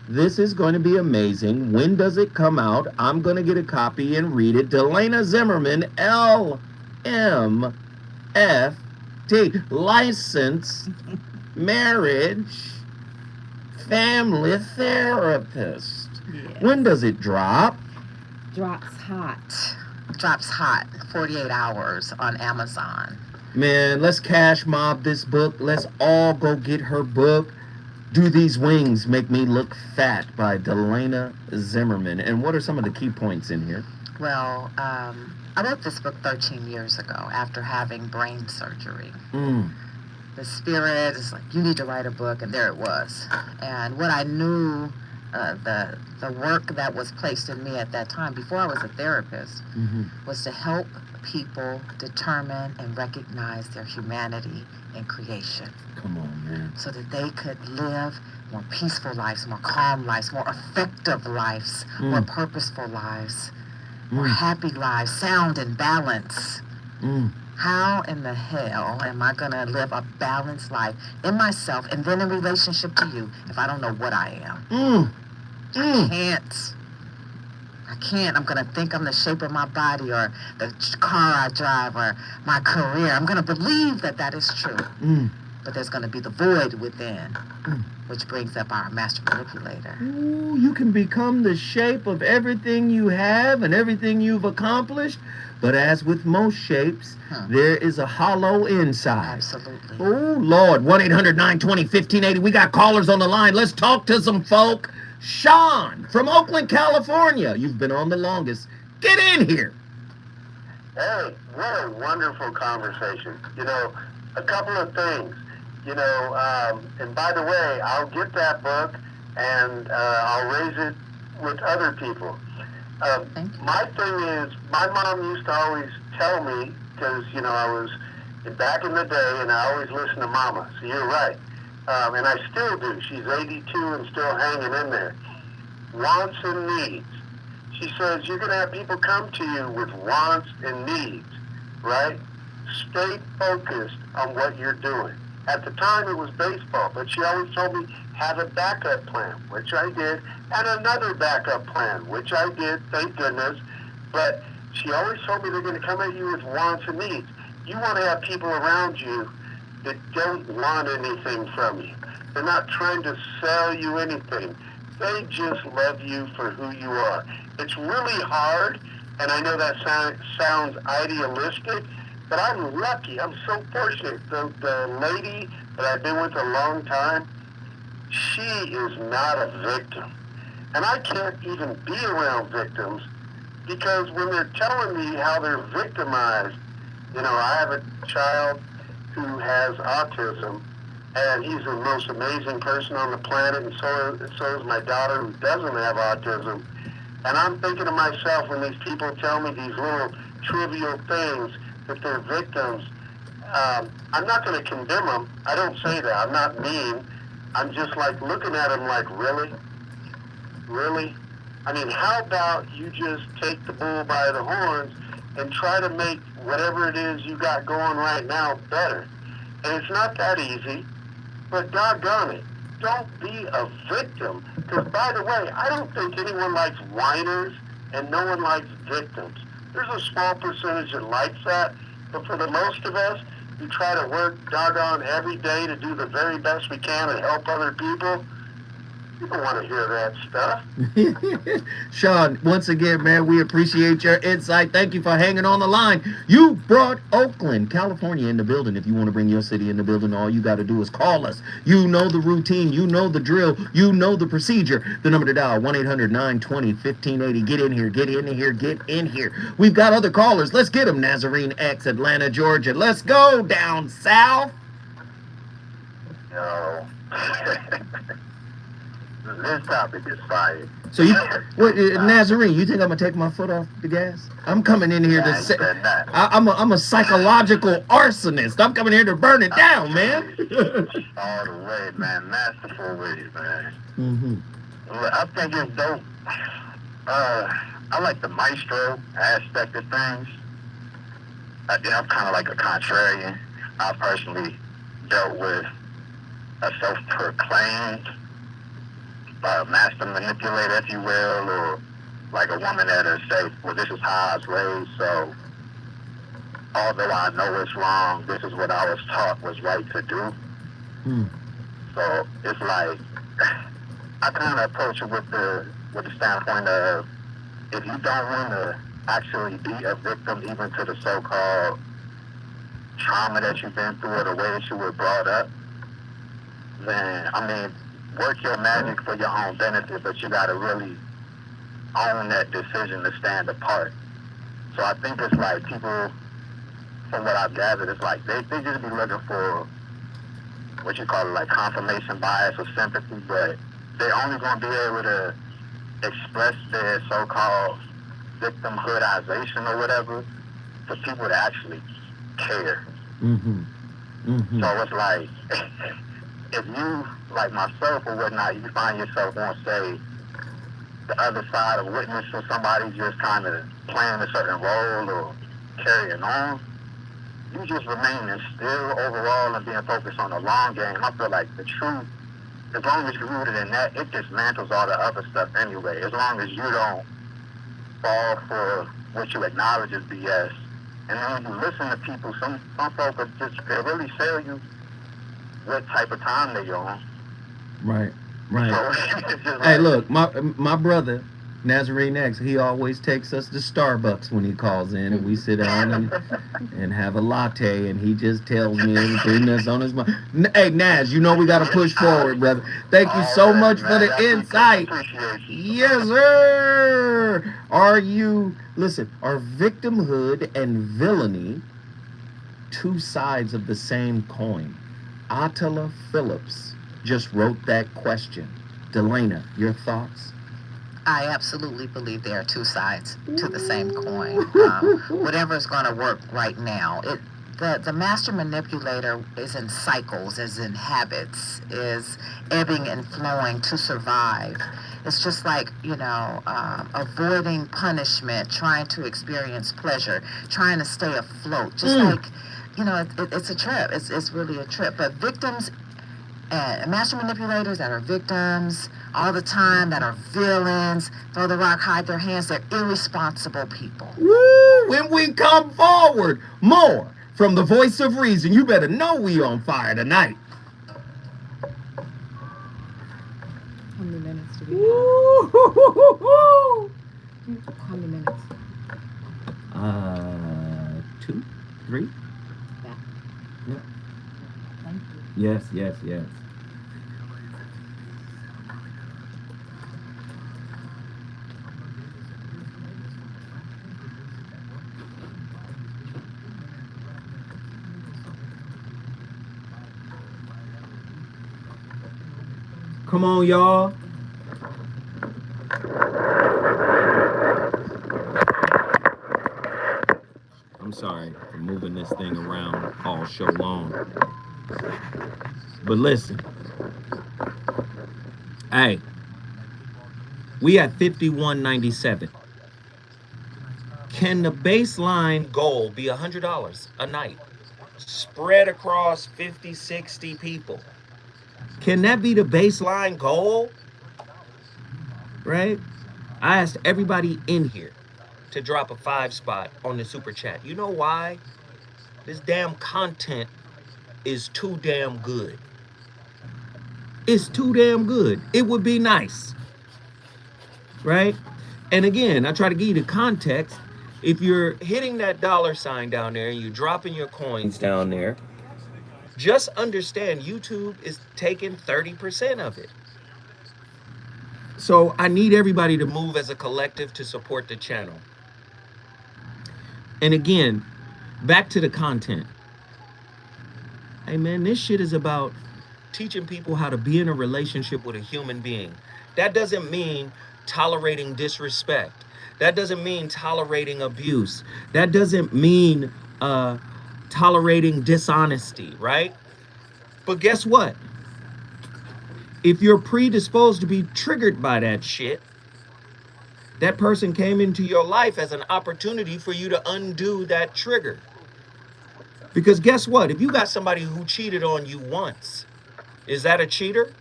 This is going to be amazing. When does it come out? I'm going to get a copy and read it. Delana Zimmerman, LMFT, licensed marriage family therapist. Yes. When does it drop? Drops hot. Drops hot, 48 hours on Amazon. Man, let's cash mob this book. Let's all go get her book. Do These Wings Make Me Look Fat by Delana Zimmerman. And what are some of the key points in here? Well, I wrote this book 13 years ago after having brain surgery. The spirit is like, you need to write a book, and there it was. And what I knew, the work that was placed in me at that time, before I was a therapist, was to help people determine and recognize their humanity in creation. Come on, man. So that they could live more peaceful lives, more calm lives, more effective lives, more purposeful lives, more happy lives, sound and balance. How in the hell am I going to live a balanced life in myself and then in relationship to you if I don't know what I am? I can't. I'm going to think I'm the shape of my body or the car I drive or my career. I'm going to believe that that is true. But there's going to be the void within, which brings up our master manipulator. Ooh, you can become the shape of everything you have and everything you've accomplished. But as with most shapes, there is a hollow inside. Absolutely. Oh, Lord. 1-800-920-1580. We got callers on the line. Let's talk to some folk. Sean from Oakland, California. You've been on the longest. Get in here. Hey, what a wonderful conversation. You know, a couple of things. You know, and by the way, I'll get that book and I'll raise it with other people. My thing is, my mom used to always tell me, because, you know, I was back in the day and I always listened to Mama. So you're right. And I still do. She's 82 and still hanging in there. Wants and needs. She says, you're going to have people come to you with wants and needs, right? Stay focused on what you're doing. At the time, it was baseball, but she always told me, have a backup plan, which I did, and another backup plan, which I did, thank goodness. But she always told me they're going to come at you with wants and needs. You want to have people around you that don't want anything from you. They're not trying to sell you anything. They just love you for who you are. It's really hard, and I know that sounds idealistic, but I'm lucky. I'm so fortunate. The lady that I've been with a long time, she is not a victim. And I can't even be around victims because when they're telling me how they're victimized, you know, I have a child who has autism, and he's the most amazing person on the planet, and so is my daughter who doesn't have autism. And I'm thinking to myself, when these people tell me these little trivial things, that they're victims, I'm not going to condemn them. I don't say that. I'm not mean. I'm just like looking at them like, really? Really? I mean, how about you just take the bull by the horns and try to make whatever it is you got going right now better? And it's not that easy, but doggone it, don't be a victim. Because, by the way, I don't think anyone likes whiners and no one likes victims. There's a small percentage that likes that, but for the most of us, we try to work doggone every day to do the very best we can and help other people. You don't want to hear that stuff. Sean, once again, man, we appreciate your insight. Thank you for hanging on the line. You brought Oakland, California in the building. If you want to bring your city in the building, all you got to do is call us. You know the routine. You know the drill. You know the procedure. The number to dial, 1-800-920-1580. Get in here. Get in here. Get in here. We've got other callers. Let's get them. Nazarene X, Atlanta, Georgia. Let's go down south. No. This topic is fire. So you, what, Nazarene? You think I'm gonna take my foot off the gas? I'm coming in here to say, I'm a psychological arsonist. I'm coming here to burn it down, man. All the way, man. Masterful ways, man. Mm-hmm. I think it's dope. I like the maestro aspect of things. I'm kind of like a contrarian. I personally dealt with a self-proclaimed master manipulator, if you will, or like a woman that'll say, well, this is how I was raised, so although I know it's wrong, this is what I was taught was right to do. Mm. So it's like, I kind of approach it with the standpoint of, if you don't want to actually be a victim even to the so-called trauma that you've been through or the way that you were brought up, then, I mean, work your magic for your own benefit, but you got to really own that decision to stand apart. So I think it's like people, from what I've gathered, it's like they just be looking for what you call it, like confirmation bias or sympathy, but they're only going to be able to express their so-called victimhoodization or whatever to people that actually care. Mm-hmm. Mm-hmm. So it's like, if you, like myself or whatnot, you find yourself on, say, the other side of witnessing somebody just kind of playing a certain role or carrying on, you just remaining still overall and being focused on the long game. I feel like the truth, as long as you're rooted in that, it dismantles all the other stuff anyway. As long as you don't fall for what you acknowledge as BS. And then when you listen to people, some folk will just, they'll really sell you what type of time they're on. Right, right. So, it's just Hey, like, look, my brother, Nazarene X, he always takes us to Starbucks when he calls in, and we sit down and have a latte, and he just tells me everything that's on his mind. Hey, Naz, you know we got to push forward, brother. Thank you so much for the insight. Yes, sir. Are victimhood and villainy two sides of the same coin? Attila Phillips just wrote that question. Delana, your thoughts? I absolutely believe there are two sides to the same coin. Whatever is going to work right now. The master manipulator is in cycles, is in habits, is ebbing and flowing to survive. It's just like, avoiding punishment, trying to experience pleasure, trying to stay afloat. Just like, it's a trip. It's really a trip. But victims, master manipulators that are victims all the time, that are villains, throw the rock, hide their hands, they're irresponsible people. Woo! When we come forward, more from the voice of reason. You better know we on fire tonight. How many minutes do we have? How many minutes? 2, 3. Yeah. Yeah. Thank you. Yes. Come on, y'all. I'm sorry for moving this thing around all show long. But listen. Hey, we at 51.97. Can the baseline goal be $100 a night? Spread across 50, 60 people. Can that be the baseline goal? Right? I asked everybody in here to drop a 5 spot on the super chat. You know why? This damn content is too damn good. It's too damn good. It would be nice. Right? And again, I try to give you the context. If you're hitting that $sign down there and you're dropping your coins down there, just understand YouTube is taking 30% of it. So I need everybody to move as a collective to support the channel. And again, back to the content. Hey man, this shit is about teaching people how to be in a relationship with a human being. That doesn't mean tolerating disrespect. That doesn't mean tolerating abuse. That doesn't mean tolerating dishonesty, right? But guess what? If you're predisposed to be triggered by that shit, that person came into your life as an opportunity for you to undo that trigger. Because guess what? If you got somebody who cheated on you once, is that a cheater?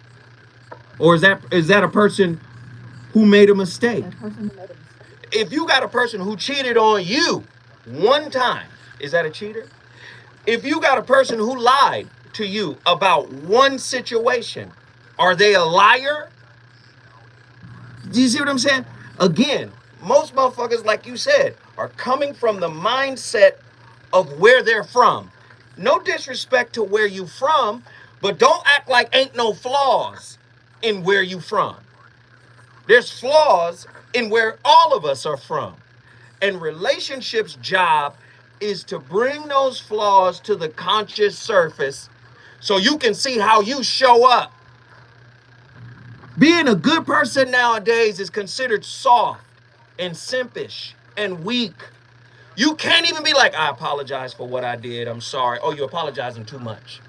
Or is that a person who made a mistake? If you got a person who cheated on you one time, is that a cheater? If you got a person who lied to you about one situation, are they a liar? Do you see what I'm saying? Again, most motherfuckers, like you said, are coming from the mindset of where they're from. No disrespect to where you from, but don't act like ain't no flaws in where you from. There's flaws in where all of us are from. And relationships' job is to bring those flaws to the conscious surface so you can see how you show up. Being a good person nowadays is considered soft and simpish and weak. You can't even be like, I apologize for what I did. I'm sorry. Oh, you're apologizing too much.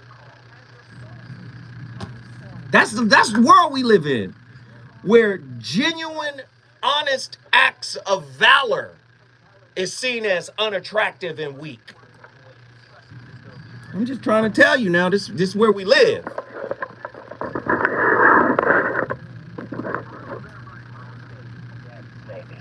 That's the world we live in, where genuine, honest acts of valor is seen as unattractive and weak. I'm just trying to tell you now, this is where we live.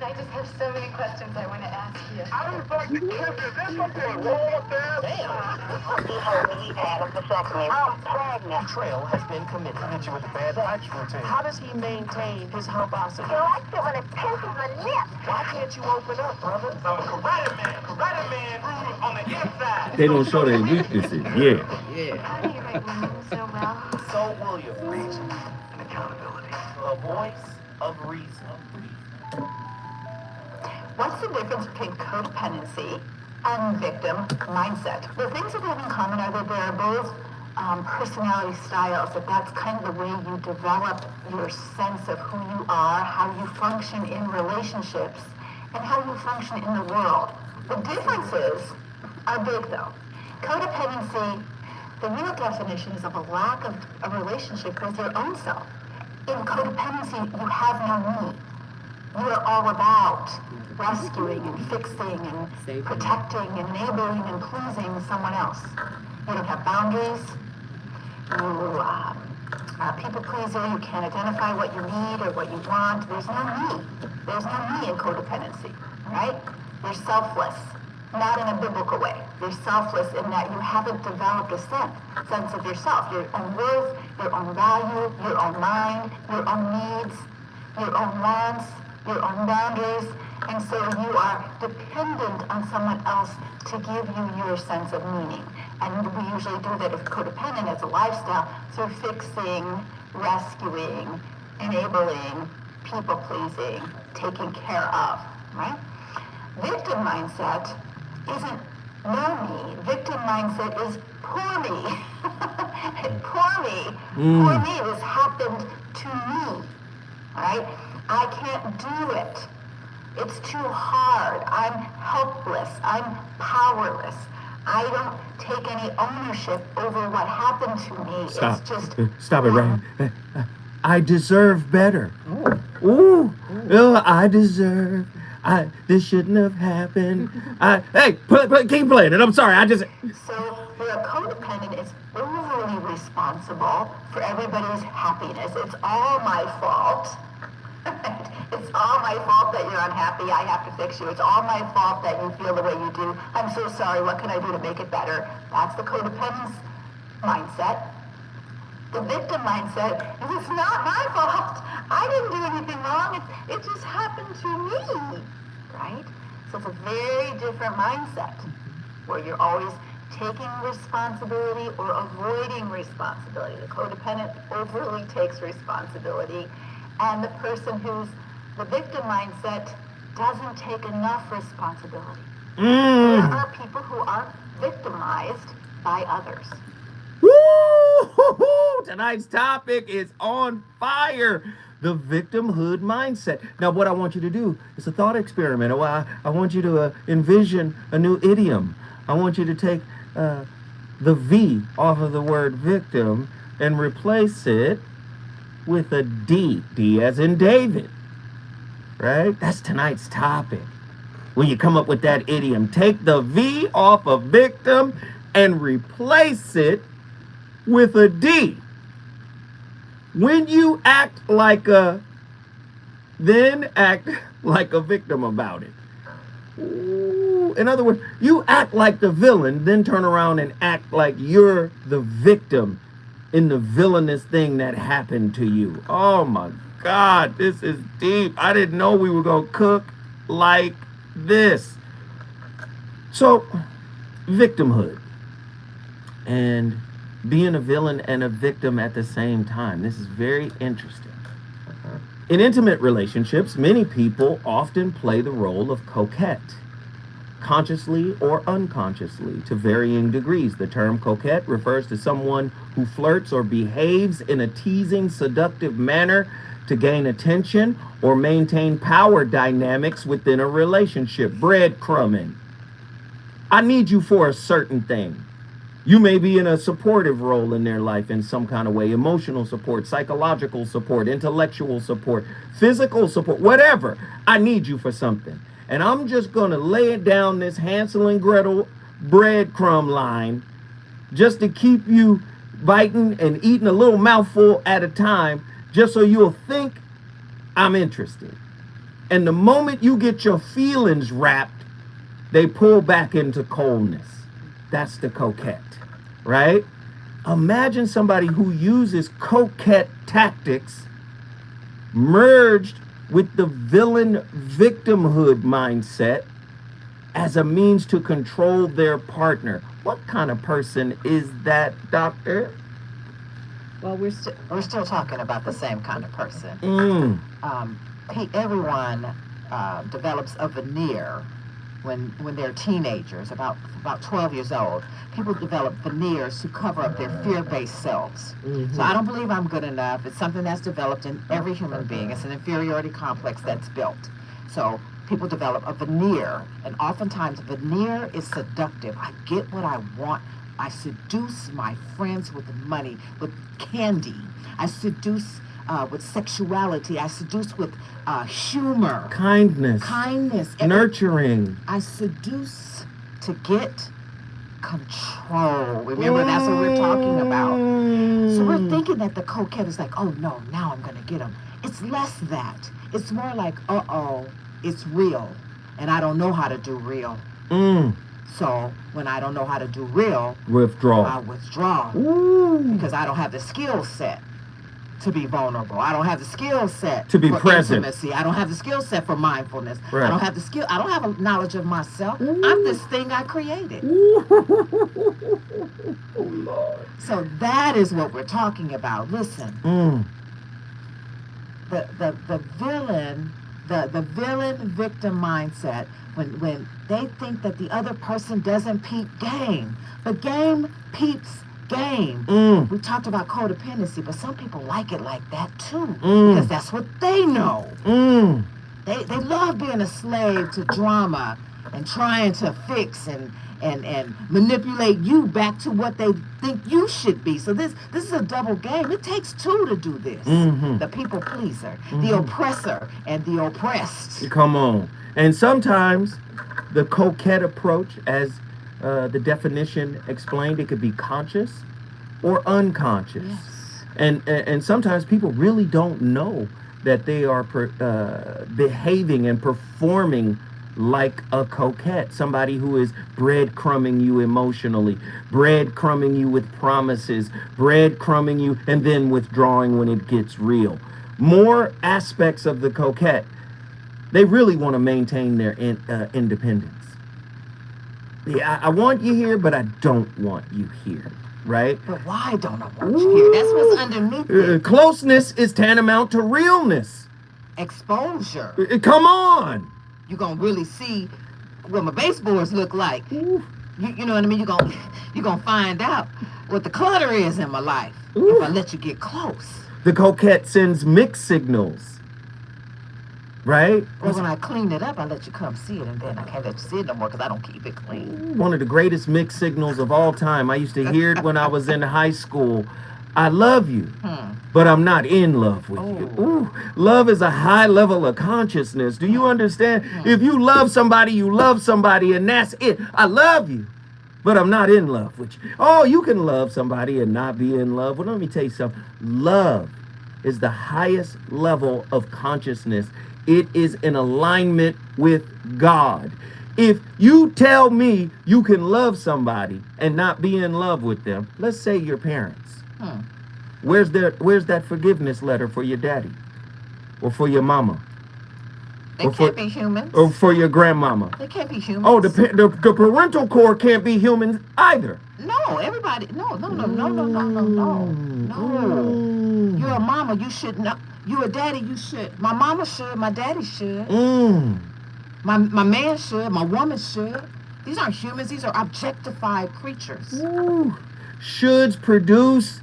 I just have so many questions I want to ask you. I was like, is this something wrong with that? He told me he had a vasectomy. I'm pregnant. Betrayal has been committed. Hit you with a bad touch routine. How does he maintain his humposity? He likes it when it pinches my lips. Why can't you open up, brother? I'm a karate man on the inside. They don't show their weaknesses. Yeah. How do you write women so well? So William, reason and accountability. A voice of reason. What's the difference between codependency and victim mindset? The things that they have in common are that they are both personality styles, that's kind of the way you develop your sense of who you are, how you function in relationships, and how you function in the world. The differences are big though. Codependency, the real definition is of a lack of a relationship with your own self. In codependency, you have no me. You are all about rescuing and fixing and protecting, enabling and pleasing someone else. You don't have boundaries. You are a people pleaser. You can't identify what you need or what you want. There's no me. There's no me in codependency, right? You're selfless, not in a biblical way. You're selfless in that you haven't developed a sense of yourself, your own worth, your own value, your own mind, your own needs, your own wants, your own boundaries, and so you are dependent on someone else to give you your sense of meaning. And we usually do that if codependent as a lifestyle through fixing, rescuing, enabling, people-pleasing, taking care of, right? Victim mindset isn't know me. Victim mindset is poor me. Poor me. Poor me. This happened to me, right? I can't do it. It's too hard. I'm helpless. I'm powerless. I don't take any ownership over what happened to me. Stop. It's just Stop it right. I deserve better. Ooh. Oh, I deserve. This shouldn't have happened. Hey, keep playing it. I'm sorry. So where a codependent is overly responsible for everybody's happiness. It's all my fault. It's all my fault that you're unhappy. I have to fix you. It's all my fault that you feel the way you do. I'm so sorry. What can I do to make it better? That's the codependence mindset. The victim mindset is it's not my fault. I didn't do anything wrong. It just happened to me, right? So it's a very different mindset where you're always taking responsibility or avoiding responsibility. The codependent overly takes responsibility. And the person who's the victim mindset doesn't take enough responsibility. There are people who are victimized by others. Woo! Tonight's topic is on fire. the victimhood mindset. Now, what I want you to do is a thought experiment. I want you to envision a new idiom. I want you to take the V off of the word victim and replace it with a D. D as in David. Right? That's tonight's topic. When you come up with that idiom, take the V off of victim and replace it with a D. When you act like a, then act like a victim about it. Ooh. In other words, you act like the villain, then turn around and act like you're the victim in the villainous thing that happened to you. Oh my God, this is deep. I didn't know we were going to cook like this. So, victimhood and being a villain and a victim at the same time. This is very interesting. In intimate relationships, many people often play the role of coquette, consciously or unconsciously, to varying degrees. The term coquette refers to someone who flirts or behaves in a teasing, seductive manner to gain attention or maintain power dynamics within a relationship. Breadcrumbing. I need you for a certain thing. You may be in a supportive role in their life in some kind of way, emotional support, psychological support, intellectual support, physical support, whatever. I need you for something. And I'm just going to lay it down this Hansel and Gretel breadcrumb line just to keep you biting and eating a little mouthful at a time, just so you'll think I'm interested. And the moment you get your feelings wrapped, they pull back into coldness. That's the coquette, right? Imagine somebody who uses coquette tactics merged with the villain victimhood mindset as a means to control their partner. What kind of person is that, doctor? Well, we're still talking about the same kind of person. Everyone develops a veneer when they're teenagers, about 12 years old. People develop veneers to cover up their fear-based selves. So I don't believe I'm good enough. It's something that's developed in every human being. It's an inferiority complex that's built. So people develop a veneer, and oftentimes veneer is seductive. I get what I want. I seduce my friends with money, with candy. I seduce with sexuality. I seduce with humor. Kindness. Nurturing. I seduce to get control. Remember, that's what we're talking about. So we're thinking that the coquette is like, oh no, now I'm going to get him. It's less that. It's more like, uh-oh, it's real. And I don't know how to do real. So when I don't know how to do real, withdraw. I withdraw. Because I don't have the skill set to be vulnerable. I don't have the skill set to be for present. Intimacy. I don't have the skill set for mindfulness. Right. I don't have the skill. I don't have a knowledge of myself. I'm this thing I created. Oh, Lord. So that is what we're talking about. Listen, the villain victim mindset, when they think that the other person doesn't peep game, but game peeps game. We talked about codependency, but some people like it like that too, because that's what they know. They love being a slave to drama and trying to fix and manipulate you back to what they think you should be. So this is a double game. It takes two to do this. The people pleaser, the oppressor, and the oppressed. Come on. And sometimes the coquette approach, as the definition explained, it could be conscious or unconscious. Yes. And sometimes people really don't know that they are behaving and performing like a coquette, somebody who is breadcrumbing you emotionally, breadcrumbing you with promises, breadcrumbing you and then withdrawing when it gets real. More aspects of the coquette. They really want to maintain their independence. Yeah, I want you here, but I don't want you here, right? But why don't I want you here? That's what's underneath it. Closeness is tantamount to realness. Exposure. Come on. You're going to really see what my baseboards look like. You know what I mean? You're going to find out what the clutter is in my life if I let you get close. The coquette sends mixed signals. Right? Well, when I clean it up, I let you come see it, and then I can't let you see it no more because I don't keep it clean. One of the greatest mixed signals of all time. I used to hear it when I was in high school. I love you, but I'm not in love with you. Ooh, love is a high level of consciousness. Do you understand? If you love somebody, and that's it. I love you, but I'm not in love with you. Oh, you can love somebody and not be in love. Well, let me tell you something. Love is the highest level of consciousness. It is in alignment with God. If you tell me you can love somebody and not be in love with them, let's say your parents. Where's that forgiveness letter for your daddy? Or for your mama? They can't be humans. Or for your grandmama? They can't be humans. Oh, the parental core can't be humans either. No, everybody. No. You're a mama. You should know. You're a daddy. You should. My mama should. My daddy should. My man should. My woman should. These aren't humans. These are objectified creatures. Shoulds produce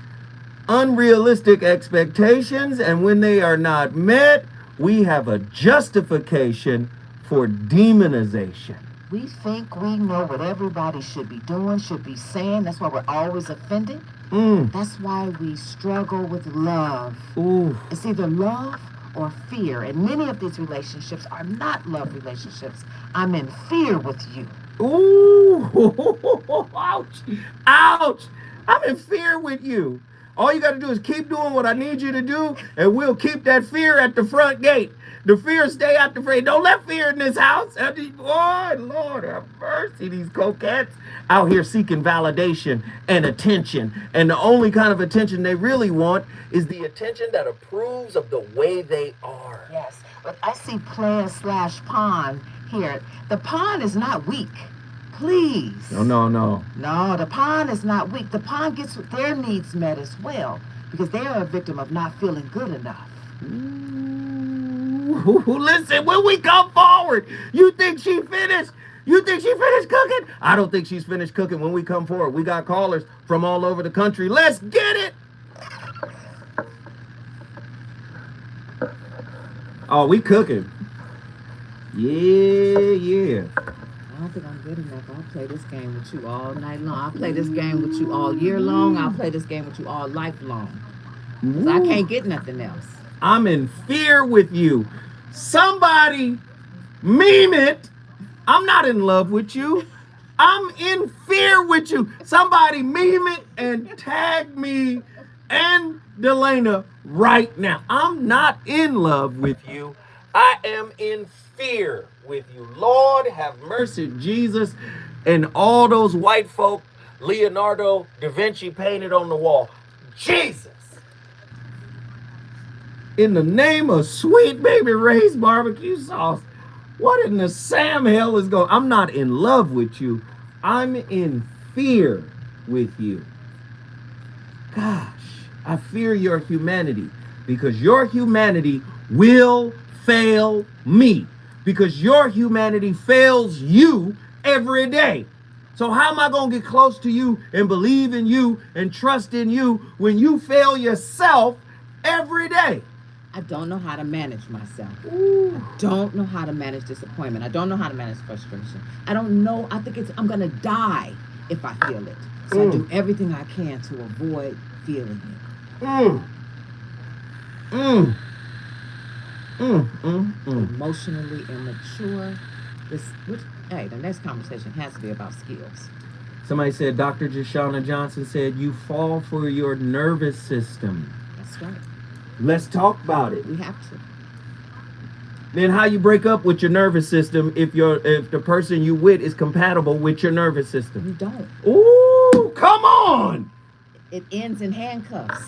unrealistic expectations, and when they are not met, we have a justification for demonization. We think we know what everybody should be doing, should be saying. That's why we're always offended. That's why we struggle with love. It's either love or fear. And many of these relationships are not love relationships. I'm in fear with you. Ouch. Ouch. I'm in fear with you. All you got to do is keep doing what I need you to do, and we'll keep that fear at the front gate. The fear stay out the front. Don't let fear in this house. Boy, Lord have mercy, these coquettes out here seeking validation and attention. And the only kind of attention they really want is the attention that approves of the way they are. Yes, but I see player/pawn here. The pawn is not weak. Please. No. No, the pawn is not weak. The pawn gets their needs met as well because they are a victim of not feeling good enough. Listen, when we come forward, you think she finished? You think she finished cooking? I don't think she's finished cooking when we come forward. We got callers from all over the country. Let's get it. Oh, we cooking. Yeah. I don't think I'm good enough. I'll play this game with you all night long. I'll play this game with you all year long. I'll play this game with you all lifelong. 'Cause I can't get nothing else. I'm in fear with you. Somebody meme it. I'm not in love with you. I'm in fear with you. Somebody meme it and tag me and Delana right now. I'm not in love with you. I am in fear with you. Lord have mercy, Jesus, and all those white folk Leonardo da Vinci painted on the wall. Jesus. In the name of Sweet Baby Ray's barbecue sauce, what in the Sam hell is going? I'm not in love with you. I'm in fear with you. Gosh, I fear your humanity because your humanity will fail me because your humanity fails you every day. So how am I going to get close to you and believe in you and trust in you when you fail yourself every day? I don't know how to manage myself. I don't know how to manage disappointment. I don't know how to manage frustration. I don't know. I think I'm going to die if I feel it. So I do everything I can to avoid feeling it. Emotionally immature. The next conversation has to be about skills. Somebody said, Dr. Jashana Johnson said, you fall for your nervous system. That's right. Let's talk about it. We have to. Then how you break up with your nervous system if the person you with is compatible with your nervous system? You don't. Ooh, come on. It ends in handcuffs.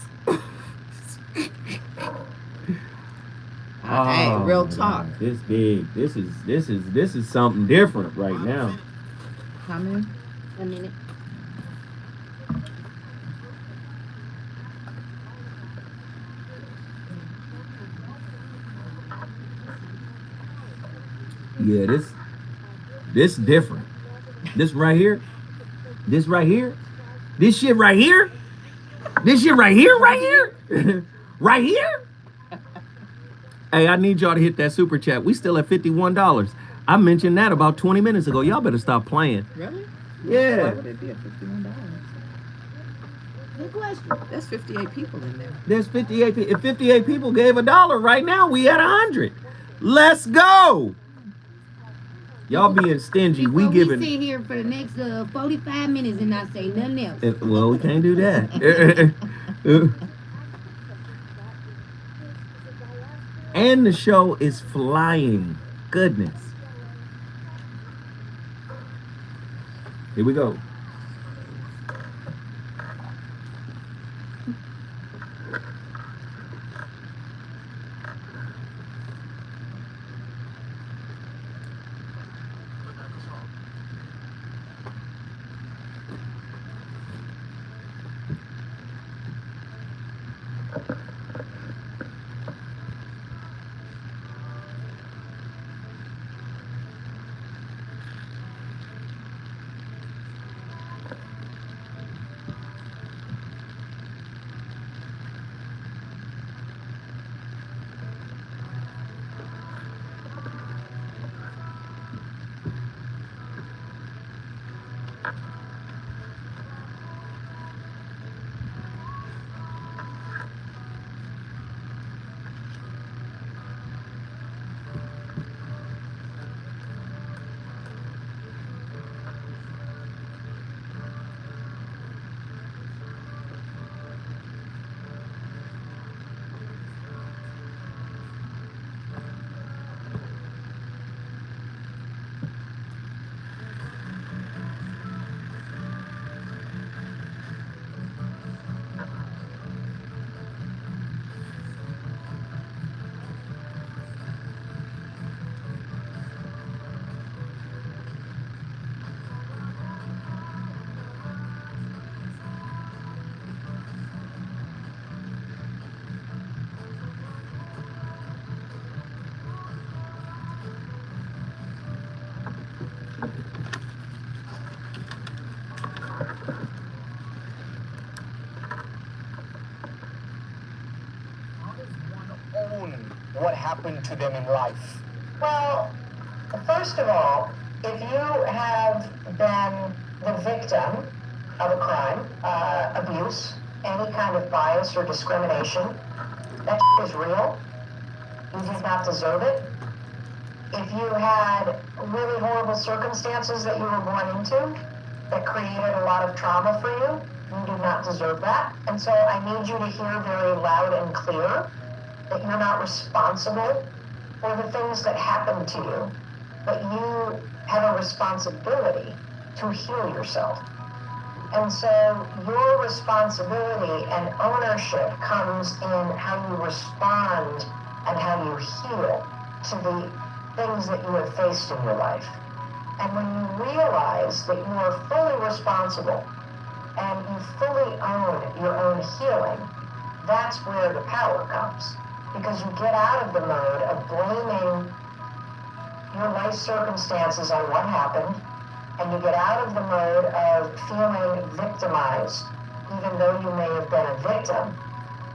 Hey, real talk. This big. This is something different right now. How many? A minute. Yeah, this different. This right here. This shit right here. Right here? Hey, I need y'all to hit that super chat. We still at $51. I mentioned that about 20 minutes ago. Y'all better stop playing. Really? Yeah. Why would it be at $51? Good question. There's 58 people in there. There's 58 people. If 58 people gave $1 right now, we at 100. Let's go. Y'all being stingy. We We giving. sit here for the next 45 minutes and not say nothing else. Well, we can't do that. And the show is flying. Goodness. Here we go. What happened to them in life? Well, first of all, if you have been the victim of a crime, abuse, any kind of bias or discrimination, that is real. You did not deserve it. If you had really horrible circumstances that you were born into that created a lot of trauma for you, you do not deserve that. And so I need you to hear very loud and clear that you're not responsible for the things that happened to you, but you have a responsibility to heal yourself. And so your responsibility and ownership comes in how you respond and how you heal to the things that you have faced in your life. And when you realize that you are fully responsible and you fully own your own healing, that's where the power comes. Because you get out of the mode of blaming your life circumstances on what happened, and you get out of the mode of feeling victimized, even though you may have been a victim,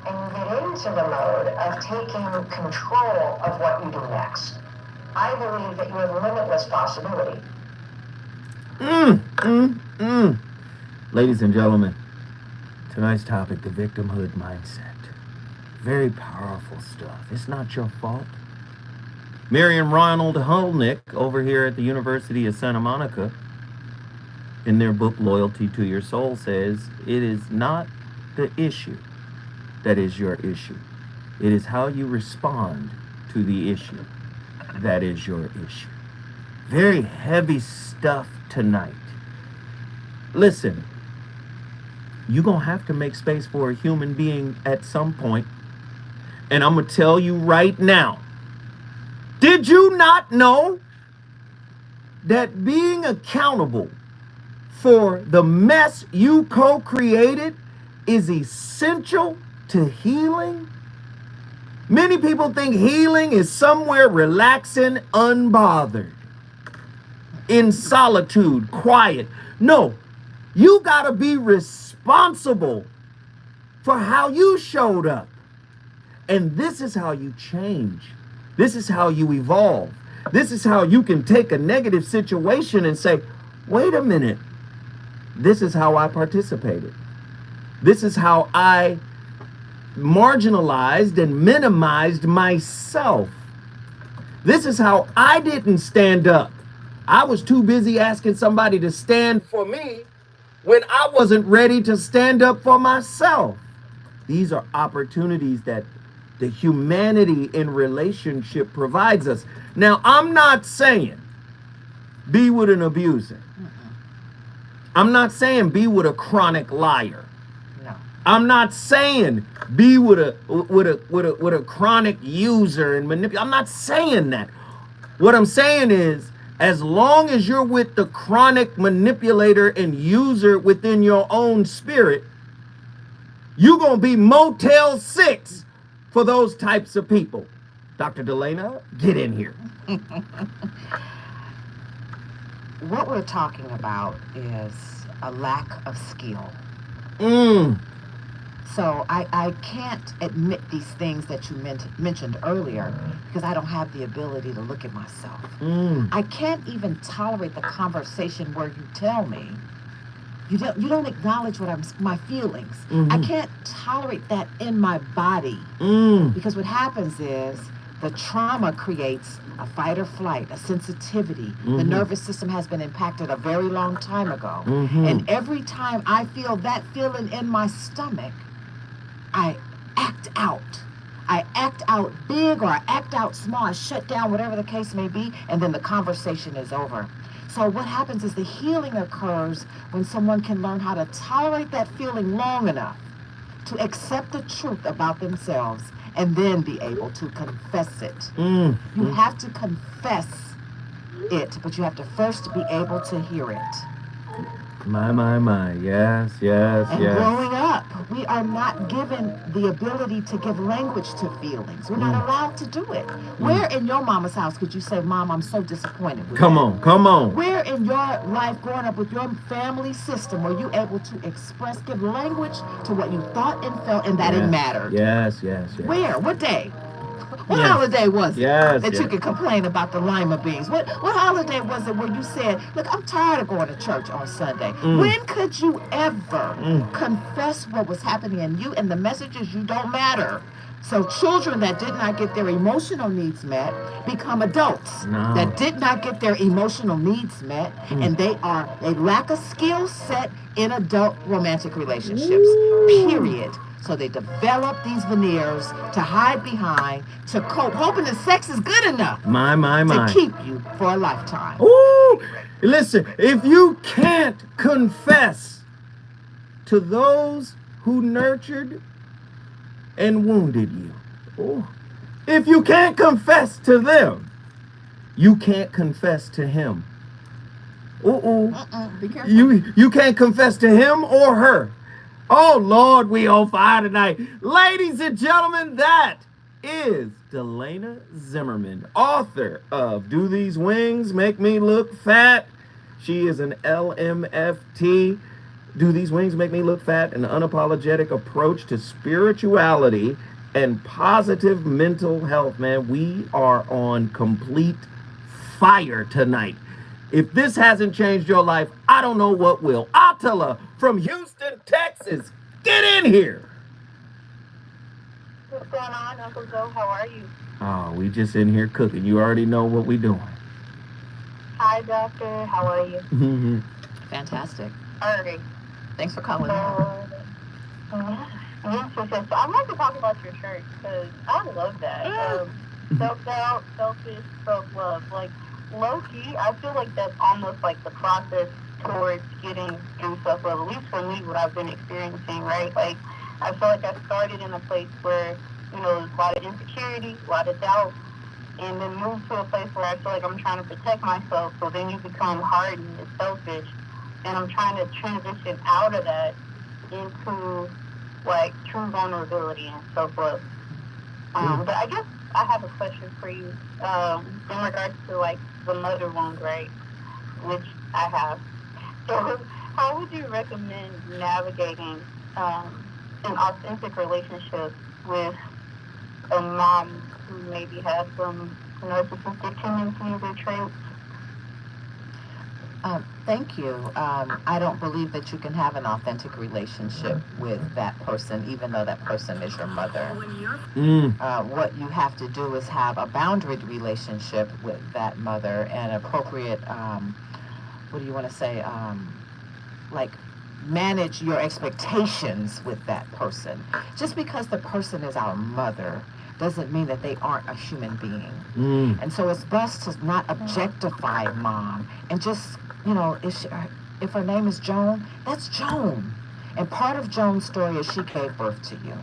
and you get into the mode of taking control of what you do next. I believe that you have limitless possibility. Ladies and gentlemen, tonight's topic, the victimhood mindset. Very powerful stuff. It's not your fault. Mary and Ronald Hulnick over here at the University of Santa Monica, in their book Loyalty to Your Soul, says it is not the issue that is your issue. It is how you respond to the issue that is your issue. Very heavy stuff tonight. Listen, you're going to have to make space for a human being at some point. And I'm going to tell you right now, did you not know that being accountable for the mess you co-created is essential to healing? Many people think healing is somewhere relaxing, unbothered, in solitude, quiet. No, you got to be responsible for how you showed up. And this is how you change. This is how you evolve. This is how you can take a negative situation and say, wait a minute, this is how I participated. This is how I marginalized and minimized myself. This is how I didn't stand up. I was too busy asking somebody to stand for me when I wasn't ready to stand up for myself. These are opportunities that the humanity in relationship provides us. Now, I'm not saying be with an abuser. I'm not saying be with a chronic liar. No. I'm not saying be with a chronic user and manipulator. I'm not saying that. What I'm saying is, as long as you're with the chronic manipulator and user within your own spirit, you're going to be Motel 6 for those types of people. Dr. Delana, get in here. What we're talking about is a lack of skill. So I can't admit these things that you mentioned earlier because I don't have the ability to look at myself. I can't even tolerate the conversation where you tell me you don't acknowledge my feelings. I can't tolerate that in my body because what happens is the trauma creates a fight or flight, a sensitivity. The nervous system has been impacted a very long time ago. And every time I feel that feeling in my stomach, I act out. I act out big or I act out small. I shut down, whatever the case may be, and then the conversation is over. So what happens is the healing occurs when someone can learn how to tolerate that feeling long enough to accept the truth about themselves and then be able to confess it. You have to confess it, but you have to first be able to hear it. My. Yes. And growing up, we are not given the ability to give language to feelings. We're not allowed to do it. Where in your mama's house could you say, Mom, I'm so disappointed with Come that? on. Where in your life growing up with your family system were you able to express, give language to what you thought and felt and that it mattered? Yes. Where? What day? What holiday was it that you Yes. could complain about the lima beans? What holiday was it where you said, look, I'm tired of going to church on Sunday? When could you ever confess what was happening in you and the messages you don't matter? So children that did not get their emotional needs met become adults that did not get their emotional needs met, and they lack a skill set in adult romantic relationships, period. So they develop these veneers to hide behind, to cope, hoping that sex is good enough to keep you for a lifetime. Ooh, listen, if you can't confess to those who nurtured and wounded you, if you can't confess to them, you can't confess to him. Be careful. You can't confess to him or her. Oh, Lord, we on fire tonight. Ladies and gentlemen, that is Delana Zimmerman, author of Do These Wings Make Me Look Fat? She is an LMFT. Do These Wings Make Me Look Fat? An unapologetic approach to spirituality and positive mental health, man. We are on complete fire tonight. If this hasn't changed your life, I don't know what will. Attila from Houston, Texas. Get in here. What's going on, Uncle Joe? How are you? Oh, we just in here cooking. You already know what we doing. Hi, Doctor. How are you? Fantastic. All right. Thanks for calling. Yes. So I'd like to talk about your church because I love that. Self-doubt, selfish, self-love. Like, low-key, I feel like that's almost like the process towards getting through self-love, at least for me, what I've been experiencing, right? Like, I feel like I started in a place where, there's a lot of insecurity, a lot of doubt, and then moved to a place where I feel like I'm trying to protect myself, so then you become hardened and selfish, and I'm trying to transition out of that into, like, true vulnerability and self-love. But I guess I have a question for you in regards to, like, the mother wound, right, which I have. So how would you recommend navigating an authentic relationship with a mom who maybe has some narcissistic tendencies or traits? Thank you. I don't believe that you can have an authentic relationship with that person, even though that person is your mother. What you have to do is have a boundaried relationship with that mother and appropriate, what do you want to say, like manage your expectations with that person. Just because the person is our mother doesn't mean that they aren't a human being. And so it's best to not objectify mom and just, you know, if her name is Joan, that's Joan. And part of Joan's story is she gave birth to you.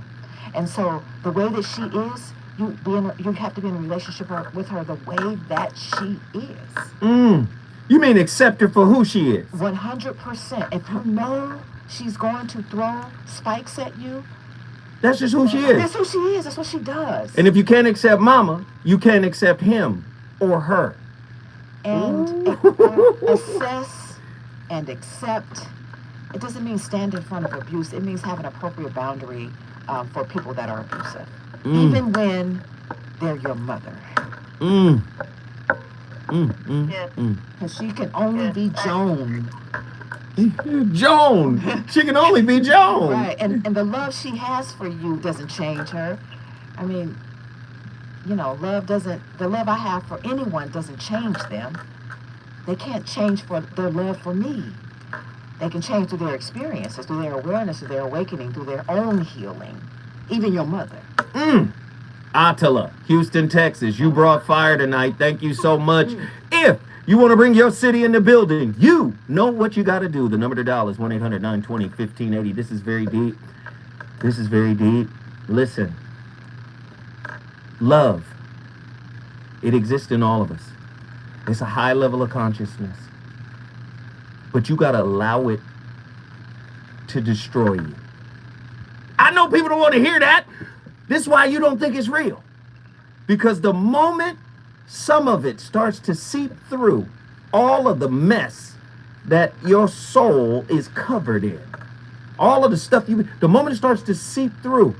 And so the way that she is, you have to be in a relationship with her the way that she is. You mean accept her for who she is? 100%. If you know she's going to throw spikes at you, that's just who she is. That's who she is. That's what she does. And if you can't accept mama, you can't accept him or her. And assess and accept. It doesn't mean stand in front of abuse. It means have an appropriate boundary for people that are abusive. Even when they're your mother. Because she can only be Joan. Joan. She can only be Joan. Right. And the love she has for you doesn't change her. I mean, you know, the love I have for anyone doesn't change them. They can't change for their love for me. They can change through their experiences, through their awareness, through their awakening, through their own healing. Even your mother. Attila, Houston, Texas, you brought fire tonight. Thank you so much. If you want to bring your city in the building, you know what you got to do. The number to dial is 1-800-920-1580. This is very deep. This is very deep. Listen. Love. It exists in all of us. It's a high level of consciousness. But you got to allow it to destroy you. I know people don't want to hear that. This is why you don't think it's real. Because the moment some of it starts to seep through all of the mess that your soul is covered in, all of the stuff the moment it starts to seep through,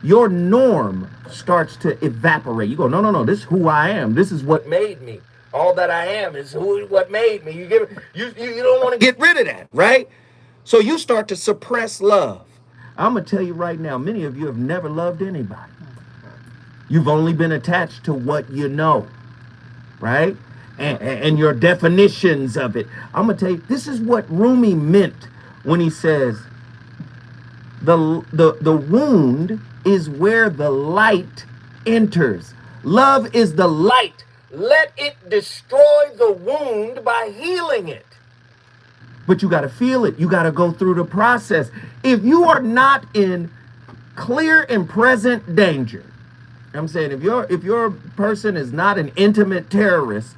your norm starts to evaporate. You go, no, this is who I am. This is what made me. All that I am is what made me. You don't want to get rid of that, right? So you start to suppress love. I'm going to tell you right now, many of you have never loved anybody. You've only been attached to what you know, right? And your definitions of it. I'm going to tell you, this is what Rumi meant when he says, the wound is where the light enters. Love is the light. Let it destroy the wound by healing it. But you got to feel it. You got to go through the process. If you are not in clear and present danger, I'm saying if your person is not an intimate terrorist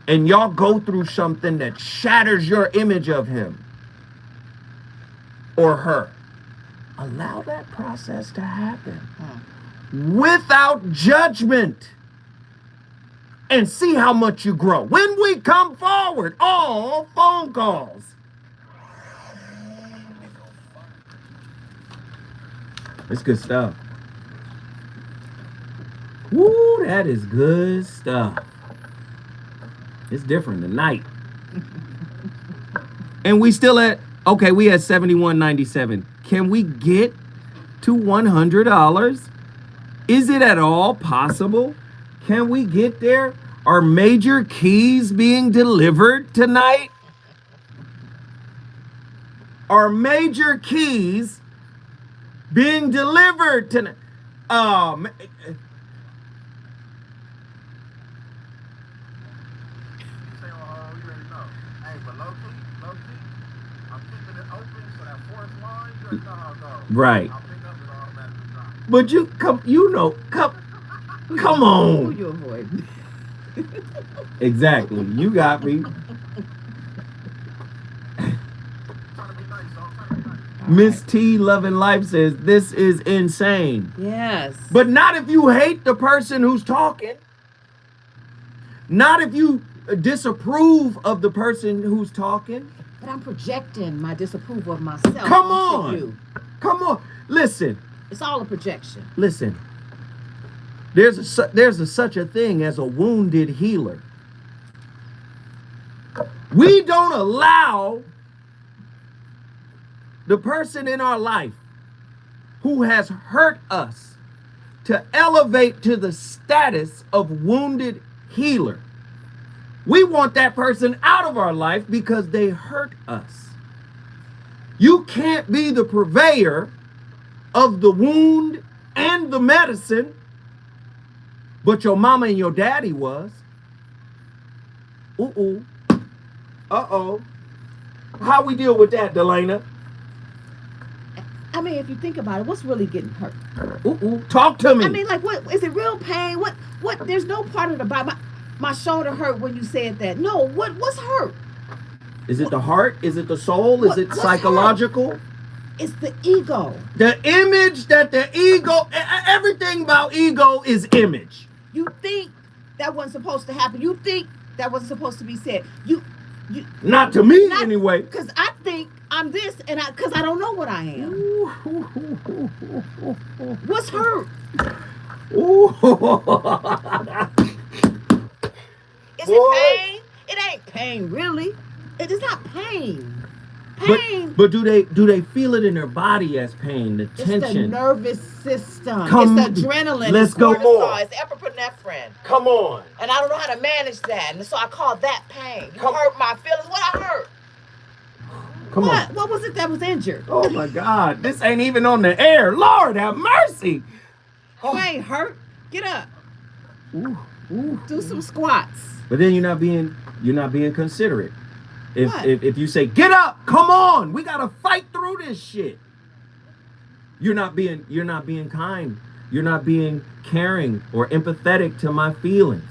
and y'all go through something that shatters your image of him or her, allow that process to happen without judgment and see how much you grow. When we come forward, all phone calls. It's good stuff. Woo, that is good stuff. It's different tonight. And we still at, okay, we at $71.97. Can we get to $100? Is it at all possible? Can we get there? Are major keys being delivered tonight? Are major keys being delivered tonight? Right. But you come, come on. Who you avoid? Exactly. You got me. Miss T Loving Life says, this is insane. Yes. But not if you hate the person who's talking. Not if you disapprove of the person who's talking. But I'm projecting my disapproval of myself. Come onto on. you. Come on. Listen. It's all a projection. Listen. There's such a thing as a wounded healer. We don't allow the person in our life who has hurt us to elevate to the status of wounded healer. We want that person out of our life because they hurt us. You can't be the purveyor of the wound and the medicine, but your mama and your daddy was. Uh-oh. How we deal with that, Delana? I mean, if you think about it, what's really getting hurt? Talk to me. I mean, like, what is it? Real pain? What? There's no part of the body. My shoulder hurt when you said that. No, what's hurt? Is it the heart? Is it the soul? Is it psychological? Hurt? It's the ego. The image that the ego. Everything about ego is image. You think that wasn't supposed to happen. You think that wasn't supposed to be said. You not to me anyway. Because I think I'm this, and because I don't know what I am. What's hurt? Is it pain? It ain't pain, really. It is not pain. Pain. But do they feel it in their body as pain? The tension. It's the nervous system. It's adrenaline. Let's it's go cortisol, more. It's epinephrine. Come on. And I don't know how to manage that, and so I call that pain. You hurt my feelings. What I hurt? Come on. What was it that was injured? Oh my God! This ain't even on the air. Lord have mercy. You ain't hurt. Get up. Do some squats. But then you're not being considerate. If you say, get up, come on, we gotta fight through this shit. You're not being kind. You're not being caring or empathetic to my feelings.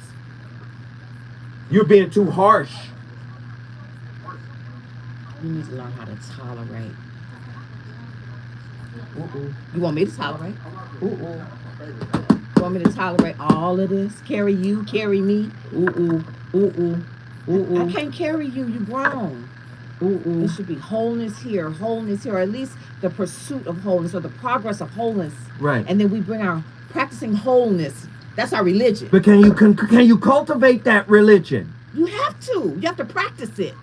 You're being too harsh. You need to learn how to tolerate. You want me to tolerate? You want me to tolerate all of this? Carry you, carry me? I can't carry you. You grown. There should be wholeness here, or at least the pursuit of wholeness or the progress of wholeness. Right. And then we bring our practicing wholeness. That's our religion. But can you cultivate that religion? You have to. You have to practice it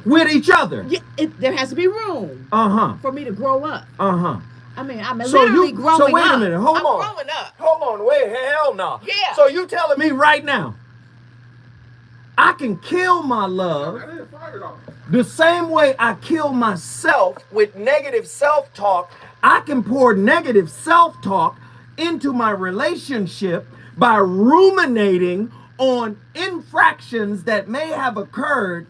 with each other. Yeah, there has to be room. For me to grow up. I mean, I'm literally growing up. So wait a minute. Hold on. I'm growing up. Hold on. Wait. Hell no. Yeah. So you telling me right now, I can kill my love the same way I kill myself with negative self-talk. I can pour negative self-talk into my relationship by ruminating on infractions that may have occurred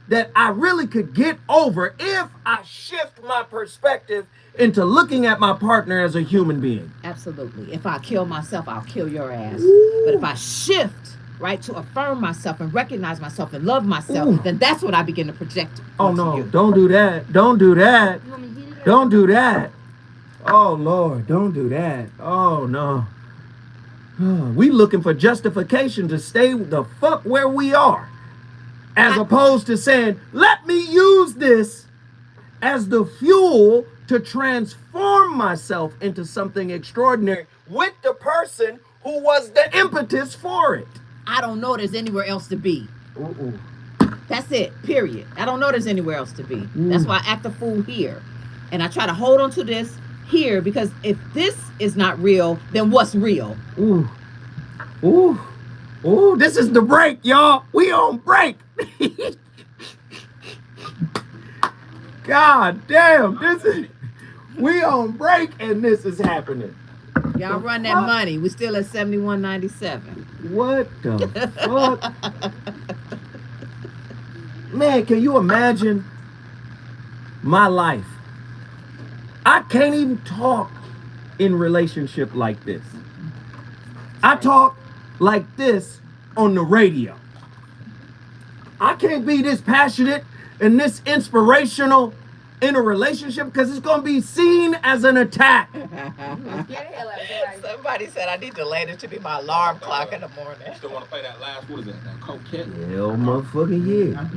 that I really could get over if I shift my perspective into looking at my partner as a human being. Absolutely. If I kill myself, I'll kill your ass. But if I shift, right, to affirm myself and recognize myself and love myself, then that's what I begin to project. Oh no, don't do that. Don't do that. Don't do that. Oh Lord, don't do that. Oh no. We looking for justification to stay the fuck where we are. As opposed to saying, let me use this as the fuel to transform myself into something extraordinary with the person who was the impetus for it. I don't know there's anywhere else to be. That's it, period. I don't know there's anywhere else to be. That's why I act a fool here. And I try to hold on to this here, because if this is not real, then what's real? This is the break, y'all. We on break. God damn, we on break and this is happening. Y'all run that money. We still at 71.97. What the fuck? Man, can you imagine my life? I can't even talk in relationship like this. I talk like this on the radio. I can't be this passionate and this inspirational in a relationship because it's going to be seen as an attack. Somebody said I need to lay it to be my alarm clock in the morning. Still want to play that last, what is that coquette? Hell motherfucking yeah.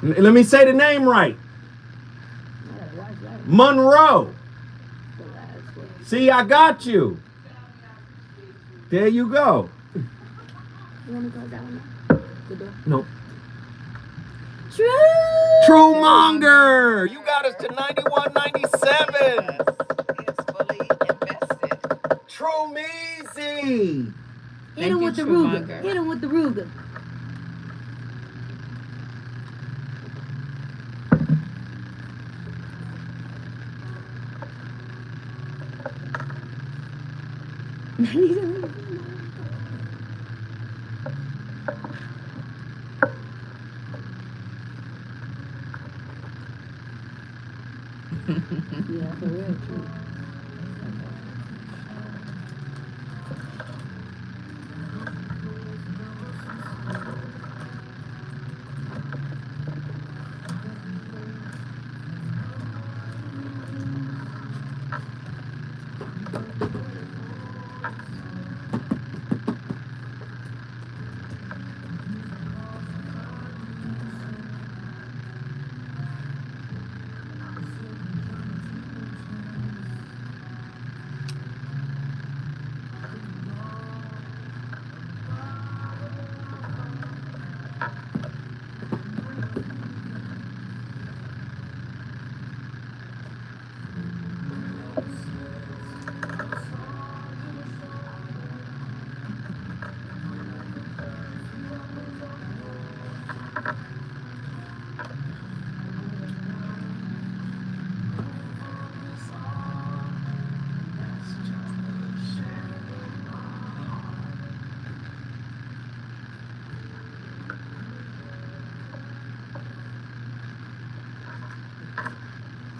Let me say the name right. Monroe. See, I got you. There you go. You want me to close that one now? The door? No. True Monger. You got us to 91.97. It's fully invested. True Measy. Hit him with the Ruger. Hit him with the Ruger. Yeah, for real, true.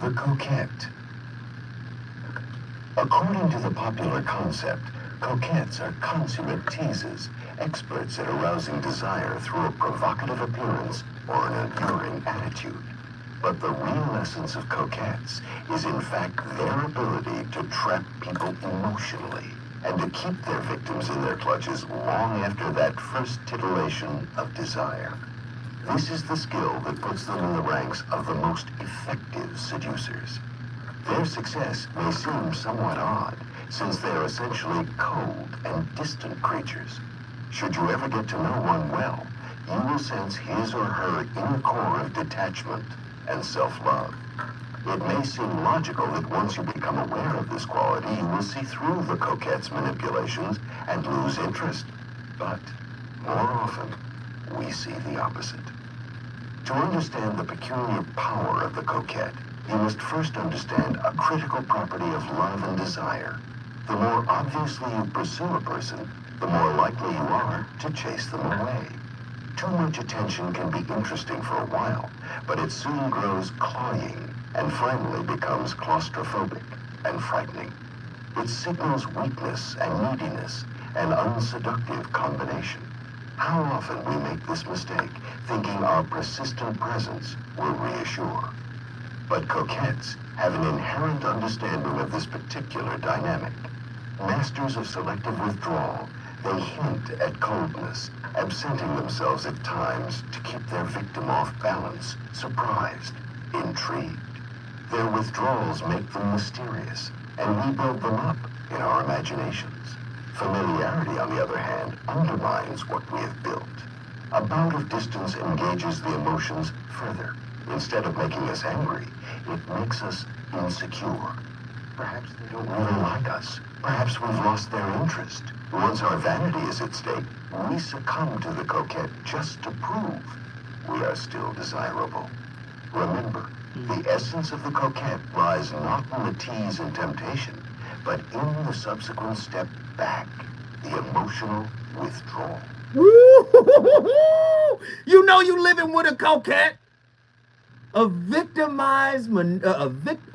The coquette. According to the popular concept, coquettes are consummate teasers, experts at arousing desire through a provocative appearance or an alluring attitude. But the real essence of coquettes is in fact their ability to trap people emotionally and to keep their victims in their clutches long after that first titillation of desire. This is the skill that puts them in the ranks of the most effective seducers. Their success may seem somewhat odd, since they're essentially cold and distant creatures. Should you ever get to know one well, you will sense his or her inner core of detachment and self-love. It may seem logical that once you become aware of this quality, you will see through the coquette's manipulations and lose interest. But more often, we see the opposite. To understand the peculiar power of the coquette, you must first understand a critical property of love and desire. The more obviously you pursue a person, the more likely you are to chase them away. Too much attention can be interesting for a while, but it soon grows cloying and finally becomes claustrophobic and frightening. It signals weakness and neediness, an unseductive combination. How often we make this mistake, thinking our persistent presence will reassure. But coquettes have an inherent understanding of this particular dynamic. Masters of selective withdrawal, they hint at coldness, absenting themselves at times to keep their victim off balance, surprised, intrigued. Their withdrawals make them mysterious, and we build them up in our imaginations. Familiarity, on the other hand, undermines what we have built. A bout of distance engages the emotions further. Instead of making us angry, it makes us insecure. Perhaps they don't really like us. Perhaps we've lost their interest. Once our vanity is at stake, we succumb to the coquette just to prove we are still desirable. Remember, the essence of the coquette lies not in the tease and temptation, but in the subsequent step back, the emotional withdrawal. You know you living with a coquette. A victimized, a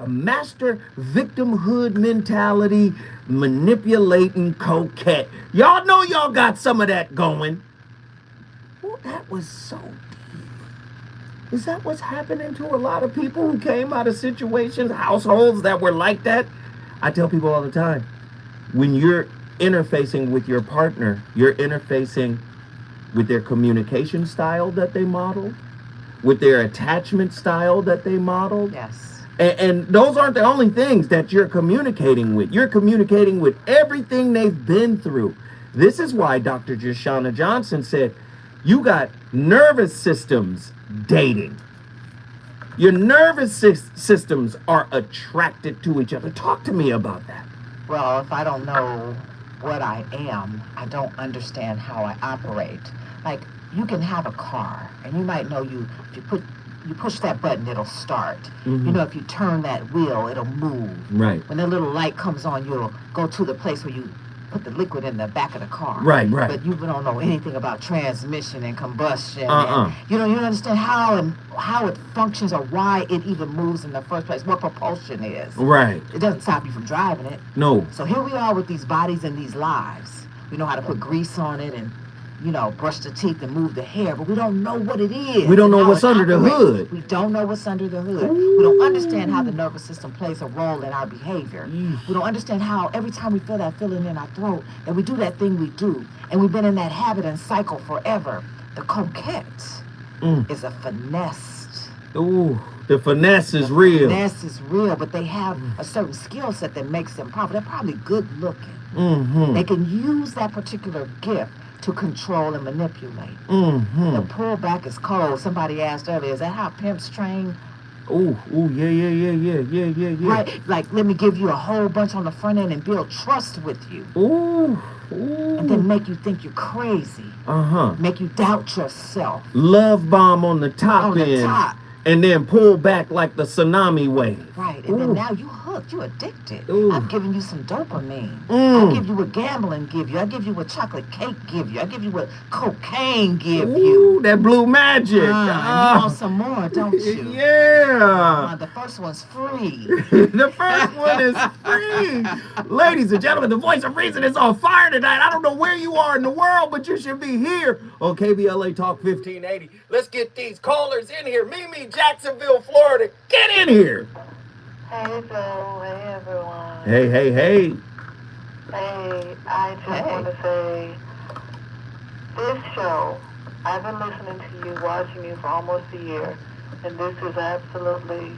master victimhood mentality manipulating coquette. Y'all know y'all got some of that going. Well, that was so deep. Is that what's happening to a lot of people who came out of situations, households that were like that? I tell people all the time, when you're interfacing with your partner, you're interfacing with their communication style that they modeled, with their attachment style that they modeled. Yes. And those aren't the only things that you're communicating with. You're communicating with everything they've been through. This is why Dr. Jashana Johnson said, you got nervous systems dating. Your nervous systems are attracted to each other. Talk to me about that. Well, if I don't know what I am, I don't understand how I operate. Like, you can have a car, and you might know if you push that button, it'll start. Mm-hmm. You know, if you turn that wheel, it'll move. Right. When that little light comes on, you'll go to the place where you put the liquid in the back of the car. Right, right. But you don't know anything about transmission and combustion. Uh-uh. And, you don't understand how it functions or why it even moves in the first place, what propulsion is. Right. It doesn't stop you from driving it. No. So here we are with these bodies and these lives. We know how to put grease on it and, brush the teeth and move the hair, but we don't know what it is. We don't know and how what's it under the operates. hood. We don't know what's under the hood. We don't understand how the nervous system plays a role in our behavior. We don't understand how every time we feel that feeling in our throat, that we do that thing we do, and we've been in that habit and cycle forever. The coquette is a finesse. Ooh, the finesse is real. Finesse is real, but they have a certain skill set that makes them powerful. They're probably good looking. Mm-hmm. They can use that particular gift to control and manipulate. Mm-hmm. The pullback is cold. Somebody asked earlier, is that how pimps train? Ooh, yeah. Right, like let me give you a whole bunch on the front end and build trust with you. Ooh. And then make you think you're crazy. Uh-huh. Make you doubt yourself. Love bomb on the top On the end. top. And then pull back like the tsunami wave. Right, and then now you hooked, you addicted. Ooh. I've given you some dopamine. Mm. I give you what gambling give you. I give you what chocolate cake give you. I give you what cocaine give Ooh, you. that blue magic. You want some more, don't you? Yeah. The first one's free. The first one is free. Ladies and gentlemen, the voice of reason is on fire tonight. I don't know where you are in the world, but you should be here on KBLA Talk 1580. Let's get these callers in here. Mimi, Jacksonville, Florida. Get in here. Hey Joe, hey everyone. Hey. Hey, I just want to say, this show, I've been listening to you, watching you for almost a year, and this is absolutely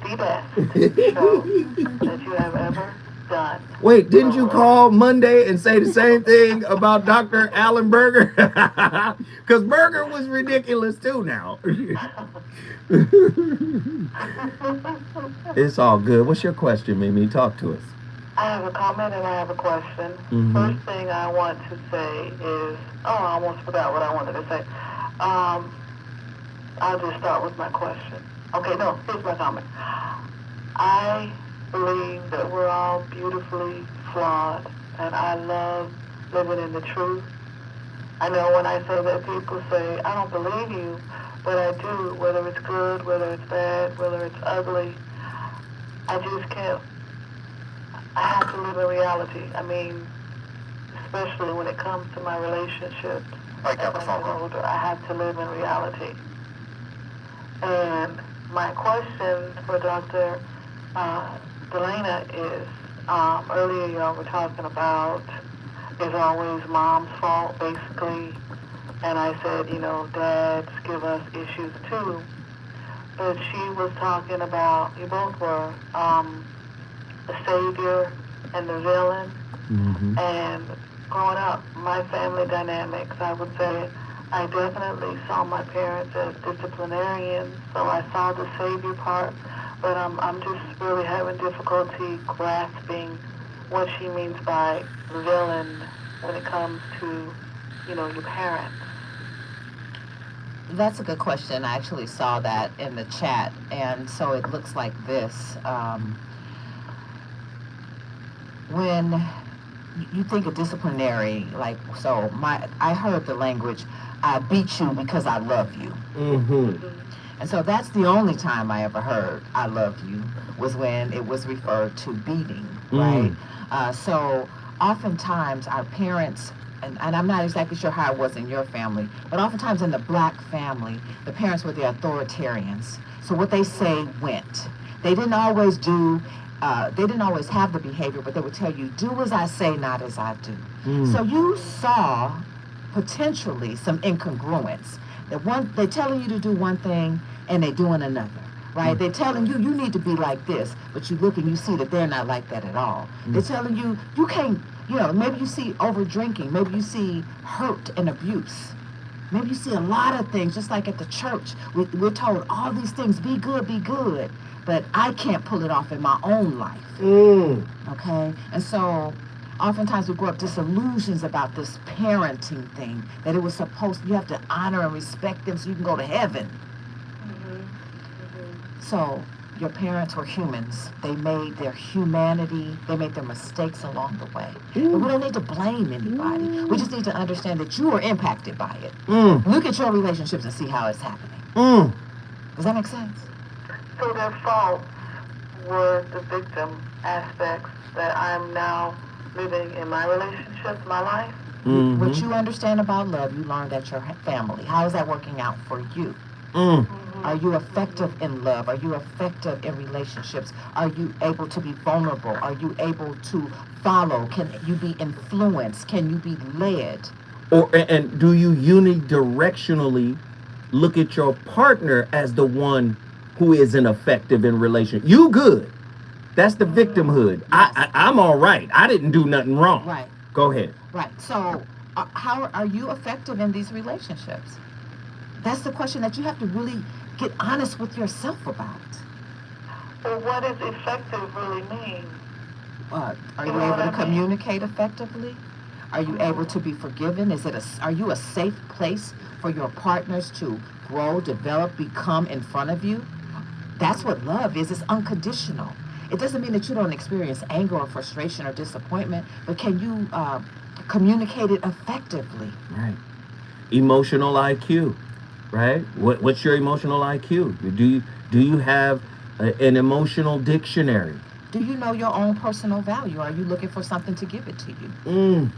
the best show that you have ever done. Wait, didn't you call Monday and say the same thing about Dr. Alan Berger? Because Berger was ridiculous too now. It's all good. What's your question, Mimi? Talk to us. I have a comment and I have a question. Mm-hmm. First thing I want to say is, I almost forgot what I wanted to say. I'll just start with my question. Okay, no, here's my comment. I believe that we're all beautifully flawed, and I love living in the truth. I know when I say that, people say, I don't believe you, but I do, whether it's good, whether it's bad, whether it's ugly. I just can't. I have to live in reality. I mean, especially when it comes to my relationships. As I get older, I have to live in reality. And my question for Dr. Delana is, earlier y'all were talking about it's always mom's fault, basically. And I said, dads give us issues too. But she was talking about, you both were, the savior and the villain. Mm-hmm. And growing up, my family dynamics, I would say, I definitely saw my parents as disciplinarians, so I saw the savior part, but I'm just really having difficulty grasping what she means by villain when it comes to, your parents. That's a good question. I actually saw that in the chat, and so it looks like this. When you think of disciplinary, I heard the language, I beat you because I love you. Mm-hmm. And so that's the only time I ever heard I love you, was when it was referred to beating, right? So oftentimes our parents, and I'm not exactly sure how it was in your family, but oftentimes in the black family, the parents were the authoritarians. So what they say went. They didn't always have the behavior, but they would tell you, do as I say, not as I do. So you saw potentially some incongruence. They're telling you to do one thing and they're doing another. right? They're telling you, you need to be like this, but you look and you see that they're not like that at all. They're telling you, you can't, you know, maybe you see over drinking, maybe you see hurt and abuse. Maybe you see a lot of things, just like at the church. We're told all these things, be good, but I can't pull it off in my own life. Okay? And so oftentimes we grow up disillusions about this parenting thing, that it was supposed, you have to honor and respect them so you can go to heaven. So your parents were humans. They made their humanity, they made their mistakes along the way. And we don't need to blame anybody. We just need to understand that you were impacted by it. Look at your relationships and see how it's happening. Does that make sense? So their faults were the victim aspects that I'm now living in my relationships, my life. What you understand about love, you learned at your family. How is that working out for you? Are you effective in love? Are you effective in relationships? Are you able to be vulnerable? Are you able to follow? Can you be influenced? Can you be led? And do you unidirectionally look at your partner as the one who isn't effective in relationship? You good. That's the victimhood. Yes. I'm all right. I didn't do nothing wrong. Right. Go ahead. Right. So how are you effective in these relationships? That's the question that you have to really get honest with yourself about. Well, what does effective really mean? Are you able to communicate effectively? Are you able to be forgiven? Are you a safe place for your partners to grow, develop, become in front of you? That's what love is. It's unconditional. It doesn't mean that you don't experience anger or frustration or disappointment, but can you communicate it effectively? Right. Emotional IQ, right? What's your emotional IQ? Do you have an emotional dictionary? Do you know your own personal value? Are you looking for something to give it to you?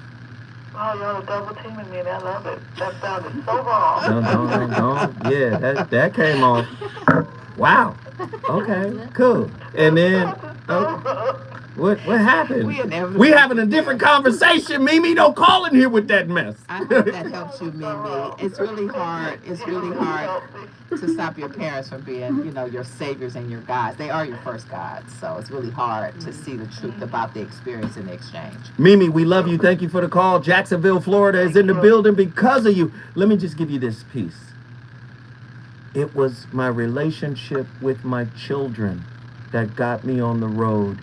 Oh, y'all are double teaming me, and I love it. That sounded so wrong. No. Yeah, that came off. Wow. Okay, cool. And then, what happened? We having a different conversation, Mimi. Don't call in here with that mess. I hope that helps you, Mimi. It's really hard. It's really hard to stop your parents from being, your saviors and your gods. They are your first gods, so it's really hard to see the truth about the experience in the exchange. Mimi, we love you. Thank you for the call. Jacksonville, Florida is in the building because of you. Let me just give you this piece. It was my relationship with my children that got me on the road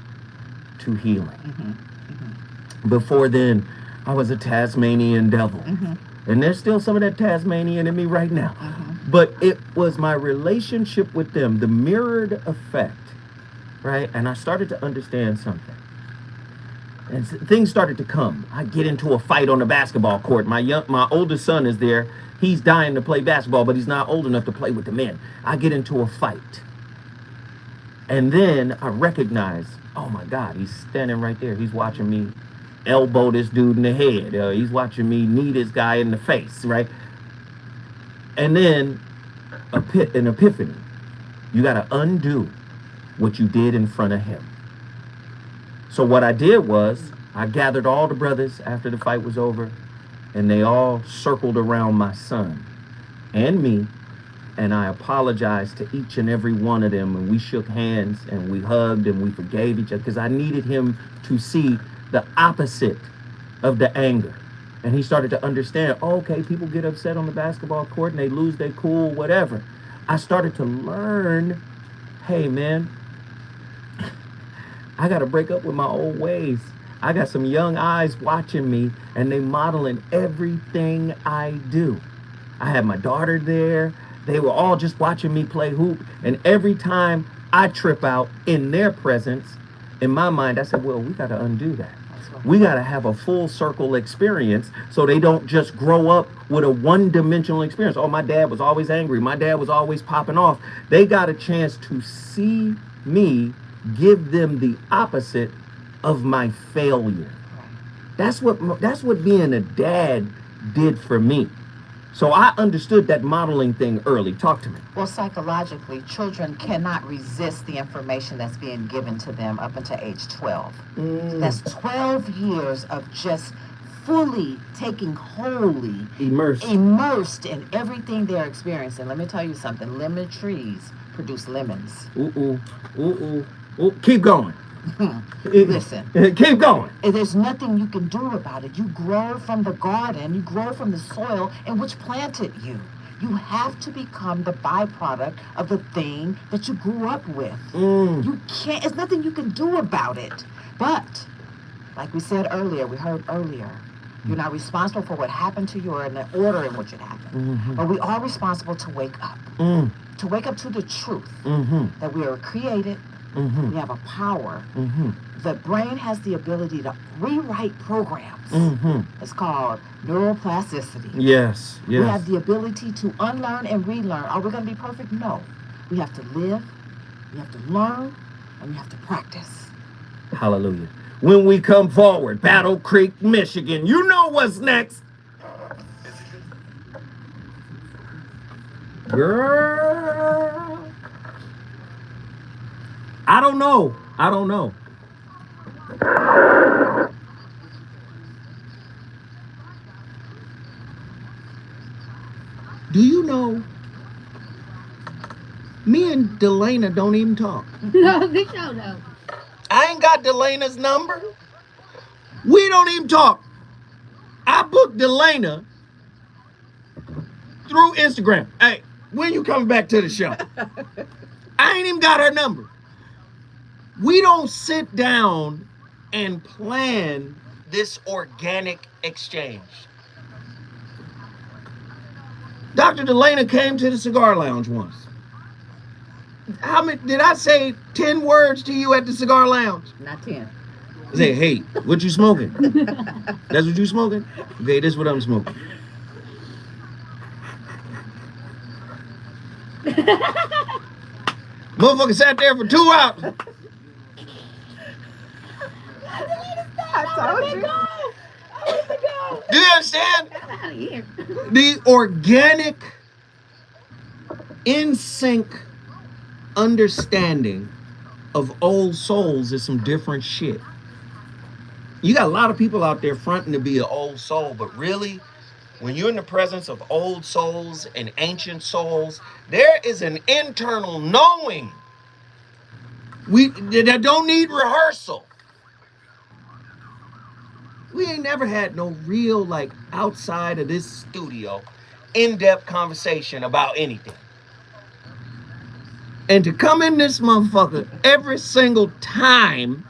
to healing. Before then, I was a Tasmanian devil. And there's still some of that Tasmanian in me right now. But it was my relationship with them, the mirrored effect, right? And I started to understand something. And things started to come. I get into a fight on the basketball court. My oldest son is there. He's dying to play basketball, but he's not old enough to play with the men. I get into a fight. And then I recognize, oh my God, he's standing right there. He's watching me elbow this dude in the head. He's watching me knee this guy in the face, right? And then an epiphany. You got to undo what you did in front of him. So what I did was I gathered all the brothers after the fight was over, and they all circled around my son and me, and I apologized to each and every one of them, and we shook hands and we hugged and we forgave each other because I needed him to see the opposite of the anger. And he started to understand, okay, people get upset on the basketball court and they lose their cool, whatever. I started to learn, hey man, I got to break up with my old ways. I got some young eyes watching me, and they modeling everything I do. I had my daughter there. They were all just watching me play hoop. And every time I trip out in their presence, in my mind, I said, well, we got to undo that. We got to have a full circle experience so they don't just grow up with a one-dimensional experience. Oh, my dad was always angry. My dad was always popping off. They got a chance to see me give them the opposite of my failure. That's what being a dad did for me. So I understood that modeling thing early. Talk to me. Well, psychologically, children cannot resist the information that's being given to them up until age 12. That's 12 years of just fully taking wholly immersed in everything they're experiencing. Let me tell you something. Lemon trees produce lemons. Keep going. Listen. Keep going. And there's nothing you can do about it. You grow from the garden, you grow from the soil in which planted you. You have to become the byproduct of the thing that you grew up with. You can't, there's nothing you can do about it. But, like we said earlier, we heard earlier, you're not responsible for what happened to you or in the order in which it happened. But we are responsible to wake up. To wake up to the truth that we are created, we have a power. The brain has the ability to rewrite programs. It's called neuroplasticity. Yes. We have the ability to unlearn and relearn. Are we going to be perfect? No. We have to live, we have to learn, and we have to practice. Hallelujah. When we come forward, Battle Creek, Michigan, you know what's next. Girl. I don't know. Do you know, me and Delana don't even talk. No, they don't know. I ain't got Delana's number. We don't even talk. I booked Delana through Instagram. Hey, when you coming back to the show? I ain't even got her number. We don't sit down and plan this organic exchange. Dr. Delana came to the cigar lounge once. How many did I say 10 words to you at the cigar lounge? Not 10. I say, hey, what you smoking? That's what you smoking? Okay, this is what I'm smoking. Motherfucker sat there for 2 hours. I told you. Do you understand? The organic, in sync understanding of old souls is some different shit. You got a lot of people out there fronting to be an old soul, but really, when you're in the presence of old souls and ancient souls, there is an internal knowing that don't need rehearsal. We ain't never had no real, like, outside of this studio, in-depth conversation about anything. And to come in this motherfucker every single time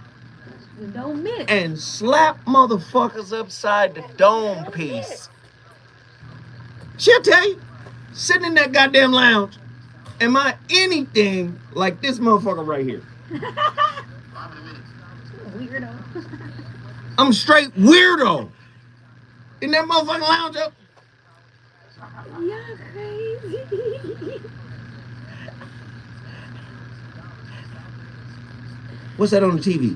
Don't miss. and slap motherfuckers upside the dome piece. She'll tell you, sitting in that goddamn lounge, am I anything like this motherfucker right here? Weirdo. I'm straight weirdo. In that motherfucking lounge up. Y'all crazy. What's that on the TV?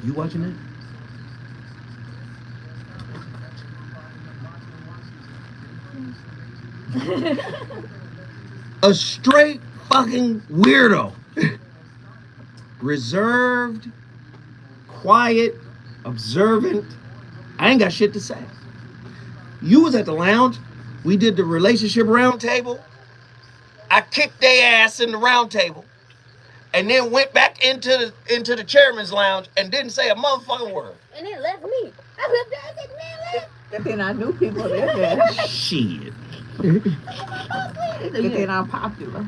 You watching that? A straight fucking weirdo. Reserved, quiet, observant. I ain't got shit to say. You was at the lounge. We did the relationship round table. I kicked their ass in the round table. And then went back into the chairman's lounge and didn't say a motherfucking word. And it left me. I left there. I said, man, left. Good thing I knew people there. Shit. Good thing I'm popular.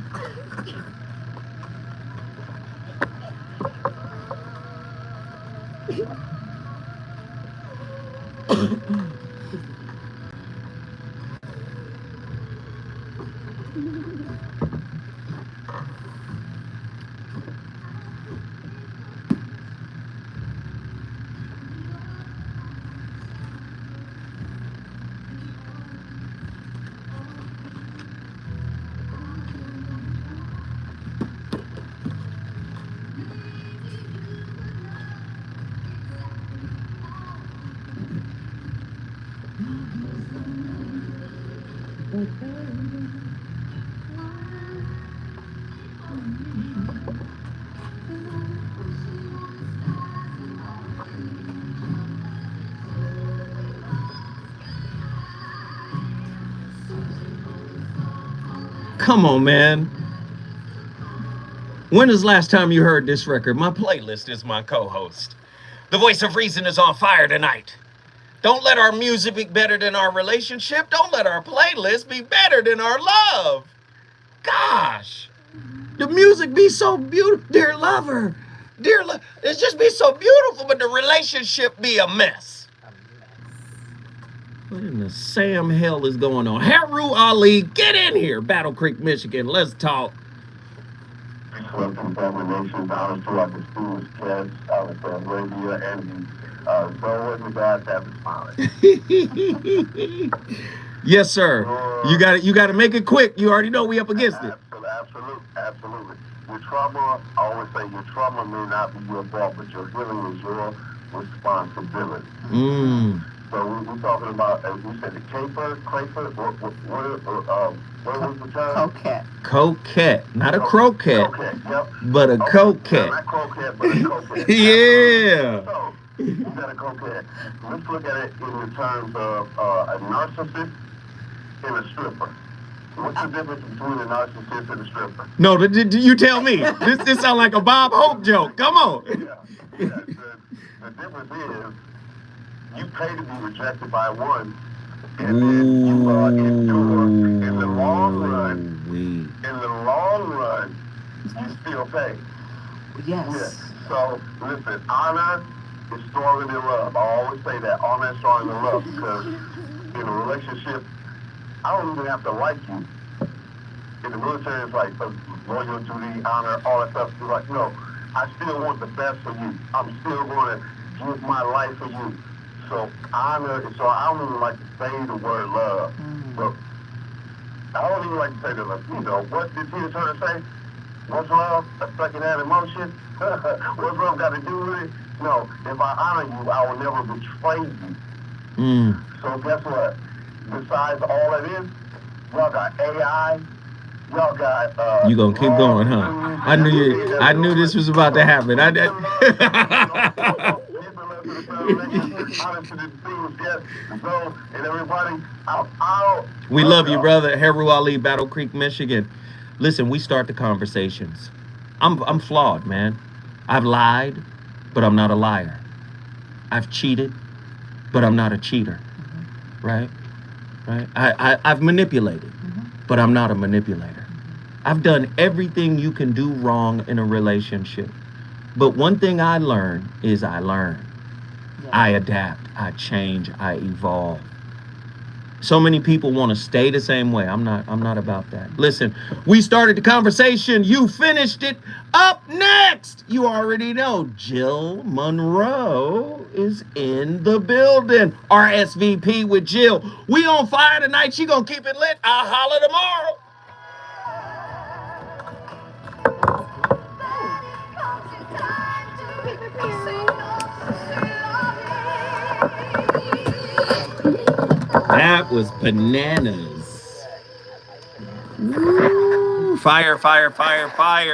Come on, man. When is the last time you heard this record? My playlist is my co-host. The voice of reason is on fire tonight. Don't let our music be better than our relationship. Don't let our playlist be better than our love. Gosh, the music be so beautiful, dear lover. It just be so beautiful, but the relationship be a mess. What in the Sam hell is going on? Haru Ali, get in here, Battle Creek, Michigan. Let's talk. Welcome, family nations. Honors to our distinguished guests out of Arabia and the Zoe and the guys have smiling. Yes, sir. You got to make it quick. You already know we up against it. Absolutely. Your trauma, I always say your trauma may not be your fault, but your healing is your responsibility. So we're talking about, as you said, the caper, what was the term? Coquette. Not a croquette. Coquette, yep. But a coquette. Not croquette, but a coquette. Yeah. So, you got a coquette. Let's look at it in the terms of a narcissist and a stripper. What's the difference between a narcissist and a stripper? No, you tell me. This sounds like a Bob Hope joke. Come on. Yeah. The difference is you pay to be rejected by one, and then you endure. In the long run, you still pay. Yes. So listen, honor is stronger than love. I always say that. Honor is stronger than love because in a relationship, I don't even have to like you. In the military, it's like loyal, duty, honor, all that stuff. It's like, no, I still want the best for you. I'm still going to give my life for you. So honor, so I don't even like to say the word love. But I don't even like to say the love. You know, what did Tina Turner say? What's love? A second-hand emotion? What's love got to do with it? No, if I honor you, I will never betray you. So guess what? Besides all of this, y'all got AI, y'all got you gonna keep going, huh? I knew this was about to happen. We love you, brother. Haru Ali, Battle Creek, Michigan. Listen, we start the conversations. I'm flawed, man. I've lied, but I'm not a liar. I've cheated, but I'm not a cheater. Right? I've manipulated, but I'm not a manipulator. I've done everything you can do wrong in a relationship. But one thing I learn is I learn. I adapt, I change, I evolve. So many people want to stay the same way. I'm not about that. Listen, we started the conversation. You finished it. Up next, you already know, Jill Monroe is in the building. RSVP with Jill. We on fire tonight. She gonna keep it lit. I'll holler tomorrow. That was bananas. Woo. Fire, fire, fire, fire.